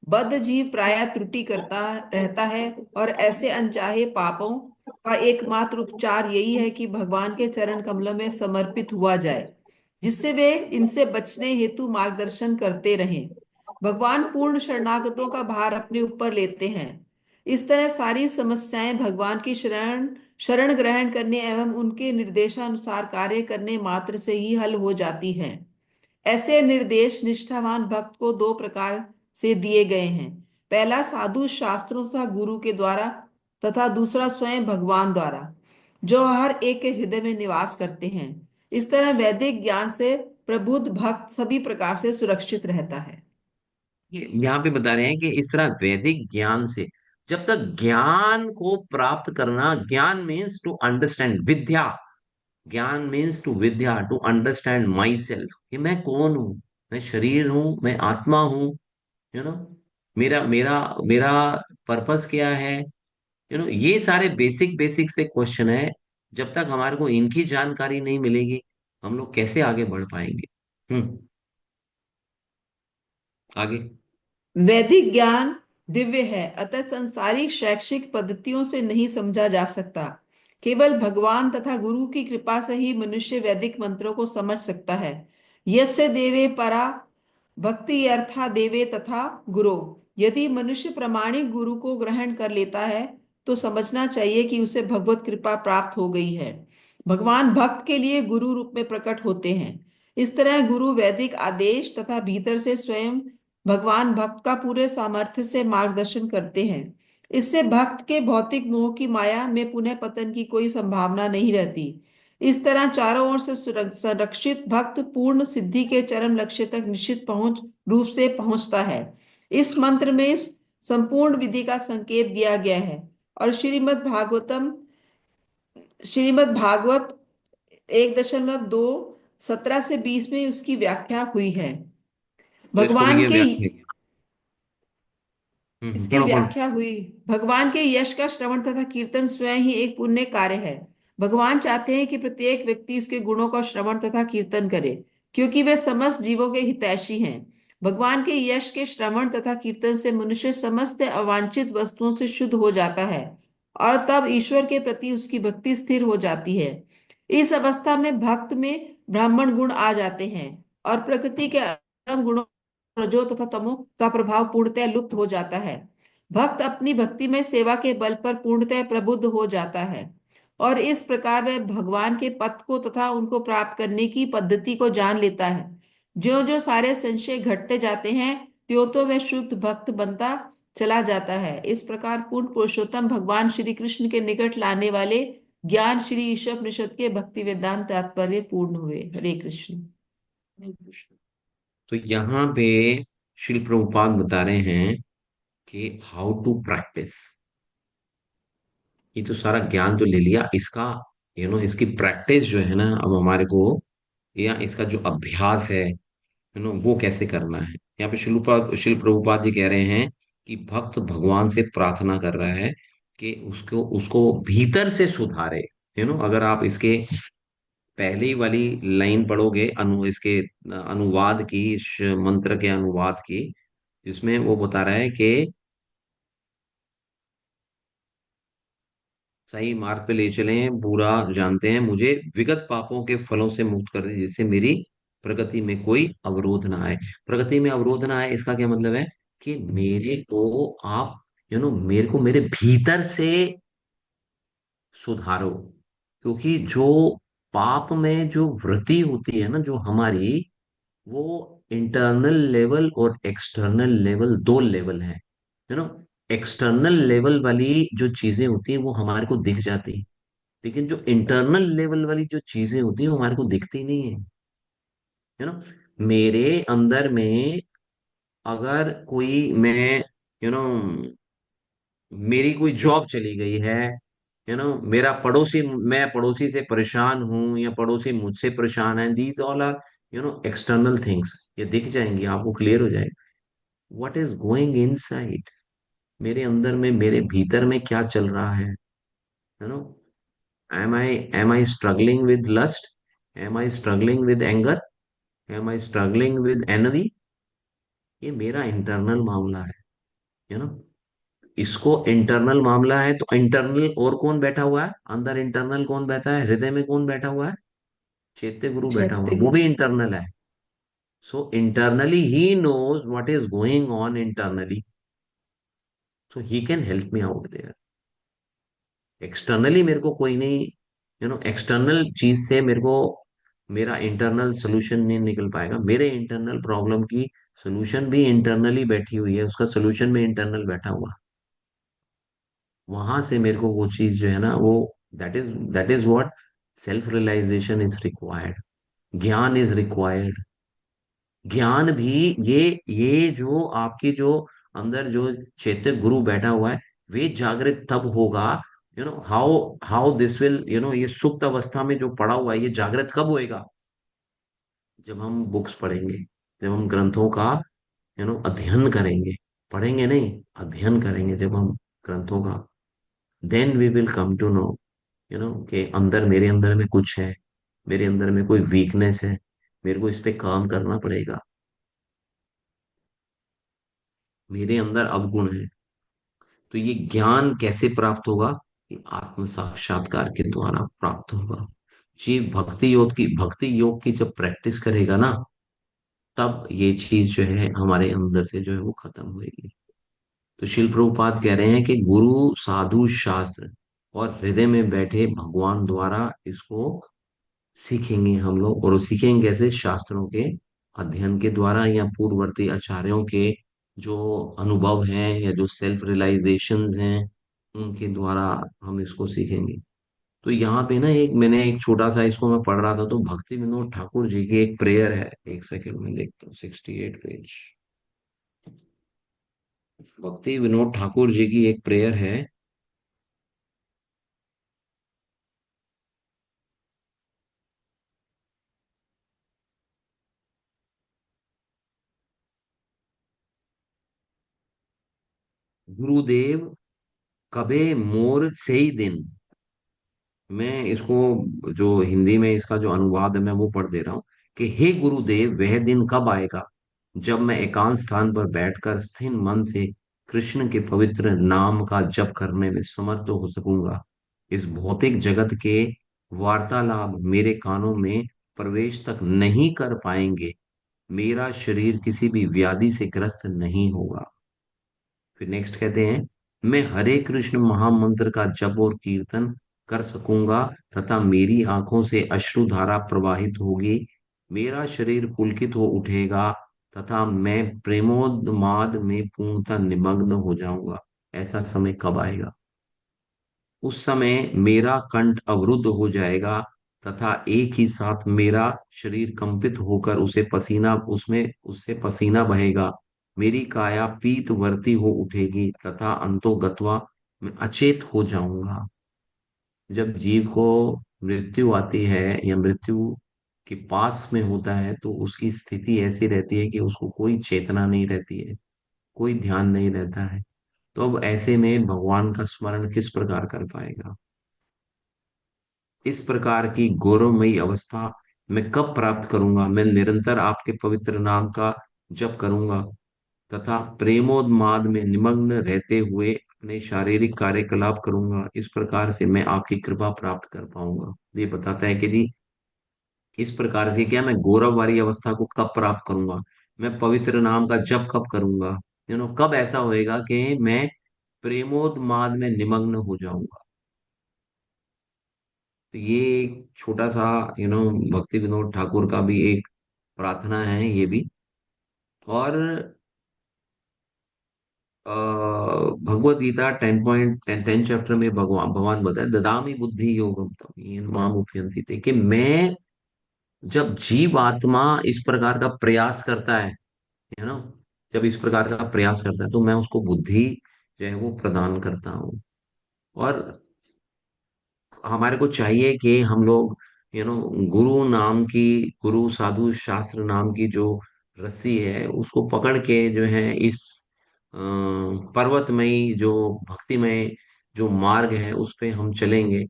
बद्ध जीव प्रायः त्रुटि करता रहता है, और ऐसे अनचाहे पापों का एकमात्र उपचार यही है कि भगवान के चरण कमलों में समर्पित हुआ जाए, जिससे वे इनसे बचने हेतु मार्गदर्शन करते रहें। भगवान पूर्ण शरणागतों का भार अपने ऊपर लेते हैं। इस तरह सारी समस्याएं भगवान की शरण शरण ग्रहण करने एवं उनके निर्देशानुसार कार्य करने मात्र से ही हल हो जाती हैं। ऐसे निर्देश निष्ठावान भक्त को दो प्रकार से दिए गए हैं। पहला साधु शास्त्रों तथा गुरु के द्वारा, तथा दूसरा स्वयं भगवान द्वारा, जो हर एक के हृदय में निवास करते हैं। इस तरह वैदिक ज्ञान से प्रबुद्ध भक्त सभी प्रकार से सुरक्षित रहता है।
यहाँ पे बता रहे हैं कि इस तरह वैदिक ज्ञान से, जब तक ज्ञान को प्राप्त करना, ज्ञान मीन्स टू अंडरस्टैंड, विद्या, ज्ञान मीन्स टू विद्या, टू अंडरस्टैंड माई सेल्फ, कि मैं कौन हूँ, मैं शरीर हूँ, मैं आत्मा हूँ, यू नो मेरा मेरा मेरा पर्पस क्या है, ये सारे बेसिक बेसिक से क्वेश्चन है। जब तक हमारे को इनकी जानकारी नहीं मिलेगी, हम लोग कैसे आगे बढ़ पाएंगे? आगे।
वैदिक ज्ञान दिव्य है, अतः संसारिक शैक्षिक पद्धतियों से नहीं समझा जा सकता। केवल भगवान तथा गुरु की कृपा से ही मनुष्य वैदिक मंत्रों को समझ सकता है। यस्य देवे परा भक्ति अर्था देवे तथा गुरु। यदि मनुष्य प्रामाणिक गुरु को ग्रहण कर लेता है, तो समझना चाहिए कि उसे भगवत कृपा प्राप्त हो गई है। भगवान भक्त के लिए गुरु रूप में प्रकट होते हैं। इस तरह गुरु वैदिक आदेश तथा भीतर से स्वयं भगवान भक्त का पूरे सामर्थ्य से मार्गदर्शन करते हैं। इससे भक्त के भौतिक मोह की माया में पुनः पतन की कोई संभावना नहीं रहती। इस तरह चारों ओर से संरक्षित भक्त पूर्ण सिद्धि के चरम लक्ष्य तक निश्चित पहुंच रूप से पहुंचता है। इस मंत्र में संपूर्ण विधि का संकेत दिया गया है और श्रीमद् भागवत 1.2 17 से 20 में उसकी व्याख्या हुई है।
तो इसको भी
भगवान
ये
के
व्याख्या की।
इसकी
पढ़ो पढ़ो।
व्याख्या हुई। भगवान के यश का श्रवण तथा कीर्तन स्वयं ही एक पुण्य कार्य है। भगवान चाहते हैं कि प्रत्येक व्यक्ति उसके गुणों का श्रवण तथा कीर्तन करे, क्योंकि वे समस्त जीवों के हितैषी हैं। भगवान के यश के श्रवण तथा कीर्तन से मनुष्य समस्त अवांछित वस्तुओं से शुद्ध हो जाता है और तब ईश्वर के प्रति उसकी भक्ति स्थिर हो जाती है। इस अवस्था में भक्त में ब्राह्मण गुण आ जाते हैं और प्रकृति के अधम गुणों रजो तथा तमो का प्रभाव पूर्णतः लुप्त हो जाता है। भक्त अपनी भक्ति में सेवा के बल पर पूर्णतः प्रबुद्ध हो जाता है और इस प्रकार वह भगवान के पथ को तथा उनको प्राप्त करने की पद्धति को जान लेता है। जो जो सारे संशय घटते जाते हैं, त्यों तो वह शुद्ध भक्त बनता चला जाता है। इस प्रकार पूर्ण पुरुषोत्तम भगवान श्री कृष्ण के निकट लाने वाले ज्ञान श्री ईशोपनिषद के भक्ति वेदांत तात्पर्य पूर्ण हुए। हरे कृष्ण।
तो यहाँ पे श्री प्रभुपाद बता रहे हैं कि हाउ टू प्रैक्टिस। ये तो सारा ज्ञान तो ले लिया, इसका इसकी प्रैक्टिस जो है ना अब हमारे को, या इसका जो अभ्यास है वो कैसे करना है। यहाँ पे श्री प्रभुपाद जी कह रहे हैं कि भक्त भगवान से प्रार्थना कर रहा है कि उसको उसको भीतर से सुधारे। अगर आप इसके पहली वाली लाइन पढ़ोगे, इसके अनुवाद की, इस मंत्र के अनुवाद की, जिसमें वो बता रहा है कि सही मार्ग पे ले चलें, बुरा जानते हैं, मुझे विगत पापों के फलों से मुक्त कर दे, जिससे मेरी प्रगति में कोई अवरोध ना आए। प्रगति में अवरोध ना आए इसका क्या मतलब है कि मेरे को आप मेरे को मेरे भीतर से सुधारो। क्योंकि जो पाप में जो वृत्ति होती है ना जो हमारी, वो इंटरनल लेवल और एक्सटर्नल लेवल, दो लेवल है। यू नो एक्सटर्नल लेवल वाली जो चीजें होती है वो हमारे को दिख जाती है, लेकिन जो इंटरनल लेवल वाली जो चीजें होती है वो हमारे को दिखती नहीं है। यू नो मेरे अंदर में अगर कोई मैं यू नो मेरी कोई जॉब चली गई है, मेरा पड़ोसी, मैं पड़ोसी से परेशान हूं या पड़ोसी मुझसे परेशान है, these all are external things. ये दिख जाएंगी, आपको क्लियर हो जाएगा व्हाट इज गोइंग इनसाइड। मेरे अंदर में, मेरे भीतर में क्या चल रहा है। You know am I struggling with lust? Am I struggling with anger? Am I struggling with envy? ये मेरा इंटरनल मामला है। यू नो इसको इंटरनल मामला है तो इंटरनल और कौन बैठा हुआ है अंदर? इंटरनल कौन बैठा है हृदय में? कौन बैठा हुआ है? चैत्य गुरु बैठा हुआ
चैत्य
है, वो
गुरु।
भी इंटरनल है। So internally he knows what is going on internally, so he can help me out there. Externally मेरे को कोई नहीं, एक्सटर्नल चीज से मेरे को मेरा इंटरनल सोल्यूशन नहीं निकल पाएगा। मेरे इंटरनल प्रॉब्लम की सोल्यूशन भी इंटरनली बैठी हुई है, उसका सोल्यूशन भी इंटरनल बैठा हुआ। वहां से मेरे को वो चीज जो है ना वो, that is what self realization is required. ज्ञान इज रिक्वायर्ड। ज्ञान भी, ये जो आपकी जो अंदर जो चैत्य गुरु बैठा हुआ है, वे जागृत तब होगा। हाउ हाउ दिस विल, ये सुप्त अवस्था में जो पड़ा हुआ है ये जागृत कब होएगा? जब हम बुक्स पढ़ेंगे, जब हम ग्रंथों का अध्ययन करेंगे। पढ़ेंगे नहीं, अध्ययन करेंगे जब हम ग्रंथों का, then we will come to know कि अंदर, मेरे अंदर में कुछ है, मेरे अंदर में कोई वीकनेस है, मेरे को इस पे काम करना पड़ेगा, मेरे अंदर अवगुण है। तो ये ज्ञान कैसे प्राप्त होगा? ये आत्म साक्षात्कार के द्वारा प्राप्त होगा। ये भक्ति योग की जब प्रैक्टिस करेगा ना, तब ये चीज जो है हमारे अंदर से जो है वो खत्म होगी। तो शिल प्रभुपाद कह रहे हैं कि गुरु, साधु, शास्त्र और हृदय में बैठे भगवान द्वारा इसको सीखेंगे हम लोग। और वो सीखेंगे कैसे? शास्त्रों के अध्ययन के द्वारा या पूर्ववर्ती आचार्यों के जो अनुभव हैं या जो सेल्फ रियलाइजेशंस हैं, उनके द्वारा हम इसको सीखेंगे। तो यहाँ पे ना एक मैंने एक छोटा सा इसको मैं पढ़ रहा था, तो भक्ति विनोद ठाकुर जी की एक प्रेयर है, एक सेकंड में देखता हूँ, 68 पेज। भक्ति विनोद ठाकुर जी की एक प्रेयर है। गुरुदेव कबे मोर से ही दिन। मैं इसको जो हिंदी में इसका जो अनुवाद है मैं वो पढ़ दे रहा हूँ कि हे गुरुदेव, वह दिन कब आएगा जब मैं एकांत स्थान पर बैठकर स्थिर मन से कृष्ण के पवित्र नाम का जप करने में समर्थ हो सकूंगा। इस भौतिक जगत के वार्तालाप मेरे कानों में प्रवेश तक नहीं कर पाएंगे। मेरा शरीर किसी भी व्याधि से ग्रस्त नहीं होगा। फिर नेक्स्ट कहते हैं, मैं हरे कृष्ण महामंत्र का जप और कीर्तन कर सकूंगा तथा मेरी आंखों से अश्रुधारा प्रवाहित होगी। मेरा शरीर पुलकित हो उठेगा तथा मैं प्रेमोन्माद में पूर्णतः निमग्न हो जाऊंगा। ऐसा समय कब आएगा? उस समय मेरा कंठ अवरुद्ध हो जाएगा तथा एक ही साथ मेरा शरीर कंपित होकर उसे पसीना उसमें उससे पसीना बहेगा। मेरी काया पीतवर्ती हो उठेगी तथा अंतो गत्वा मैं अचेत हो जाऊंगा। जब जीव को मृत्यु आती है या मृत्यु के पास में होता है, तो उसकी स्थिति ऐसी रहती है कि उसको कोई चेतना नहीं रहती है, कोई ध्यान नहीं रहता है। तो अब ऐसे में भगवान का स्मरण किस प्रकार कर पाएगा? इस प्रकार की गौरवमयी अवस्था मैं कब प्राप्त करूंगा? मैं निरंतर आपके पवित्र नाम का जप करूंगा तथा प्रेमोन्माद में निमग्न रहते हुए अपने शारीरिक कार्यकलाप करूंगा। इस प्रकार से मैं आपकी कृपा प्राप्त कर पाऊंगा। ये बताता है कि जी, इस प्रकार से क्या मैं गौरव वाली अवस्था को कब प्राप्त करूंगा, मैं पवित्र नाम का जप कब करूंगा, कब ऐसा होएगा कि मैं प्रेमोन्माद में निमग्न हो जाऊंगा। तो ये एक छोटा सा भक्ति विनोद ठाकुर का भी एक प्रार्थना है ये भी। और भगवत गीता 10 चैप्टर में भगवान भगवान बताए, ददामी बुद्धि योगम तम येन माम उपयंति थे, कि मैं, जब जीव आत्मा इस प्रकार का प्रयास करता है, यू नो जब इस प्रकार का प्रयास करता है, तो मैं उसको बुद्धि जो है वो प्रदान करता हूँ। और हमारे को चाहिए कि हम लोग गुरु नाम की, गुरु साधु शास्त्र नाम की जो रस्सी है उसको पकड़ के जो है इस पर्वतमयी जो भक्तिमय जो मार्ग है उस पे हम चलेंगे,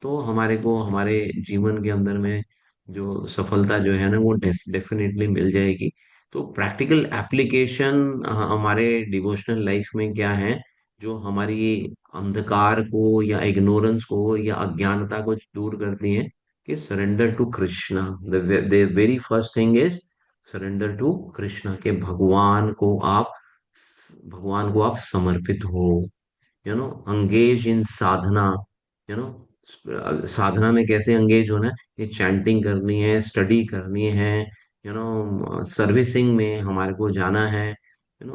तो हमारे को हमारे जीवन के अंदर में जो सफलता जो है ना वो डेफिनेटली मिल जाएगी। तो प्रैक्टिकल एप्लीकेशन हमारे डिवोशनल लाइफ में क्या है, जो हमारी अंधकार को या इग्नोरेंस को या अज्ञानता को दूर करती है, कि surrender to Krishna. The very first thing is surrender to Krishna, के भगवान को आप समर्पित हो। Engage in Sadhana. यू साधना में कैसे एंगेज होना है? ये चैंटिंग करनी है, स्टडी करनी है, सर्विसिंग में हमारे को जाना है।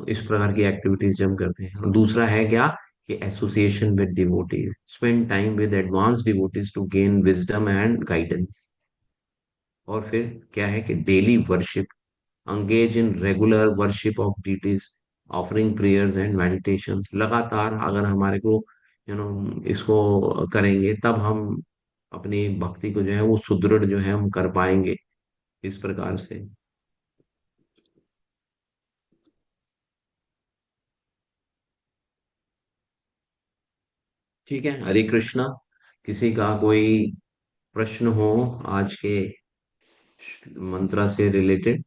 इस प्रकार की एक्टिविटीज जब हम करते हैं। और दूसरा है क्या, कि association with devotees, spend time with advance devotees to gain wisdom and guidance. और फिर क्या है कि daily worship, engage in regular worship of deities, offering prayers and meditations। लगातार अगर हमारे को इसको करेंगे, तब हम अपनी भक्ति को जो है वो सुदृढ़ जो है हम कर पाएंगे इस प्रकार से। ठीक है, हरे कृष्णा। किसी का कोई प्रश्न हो आज के मंत्रा से रिलेटेड?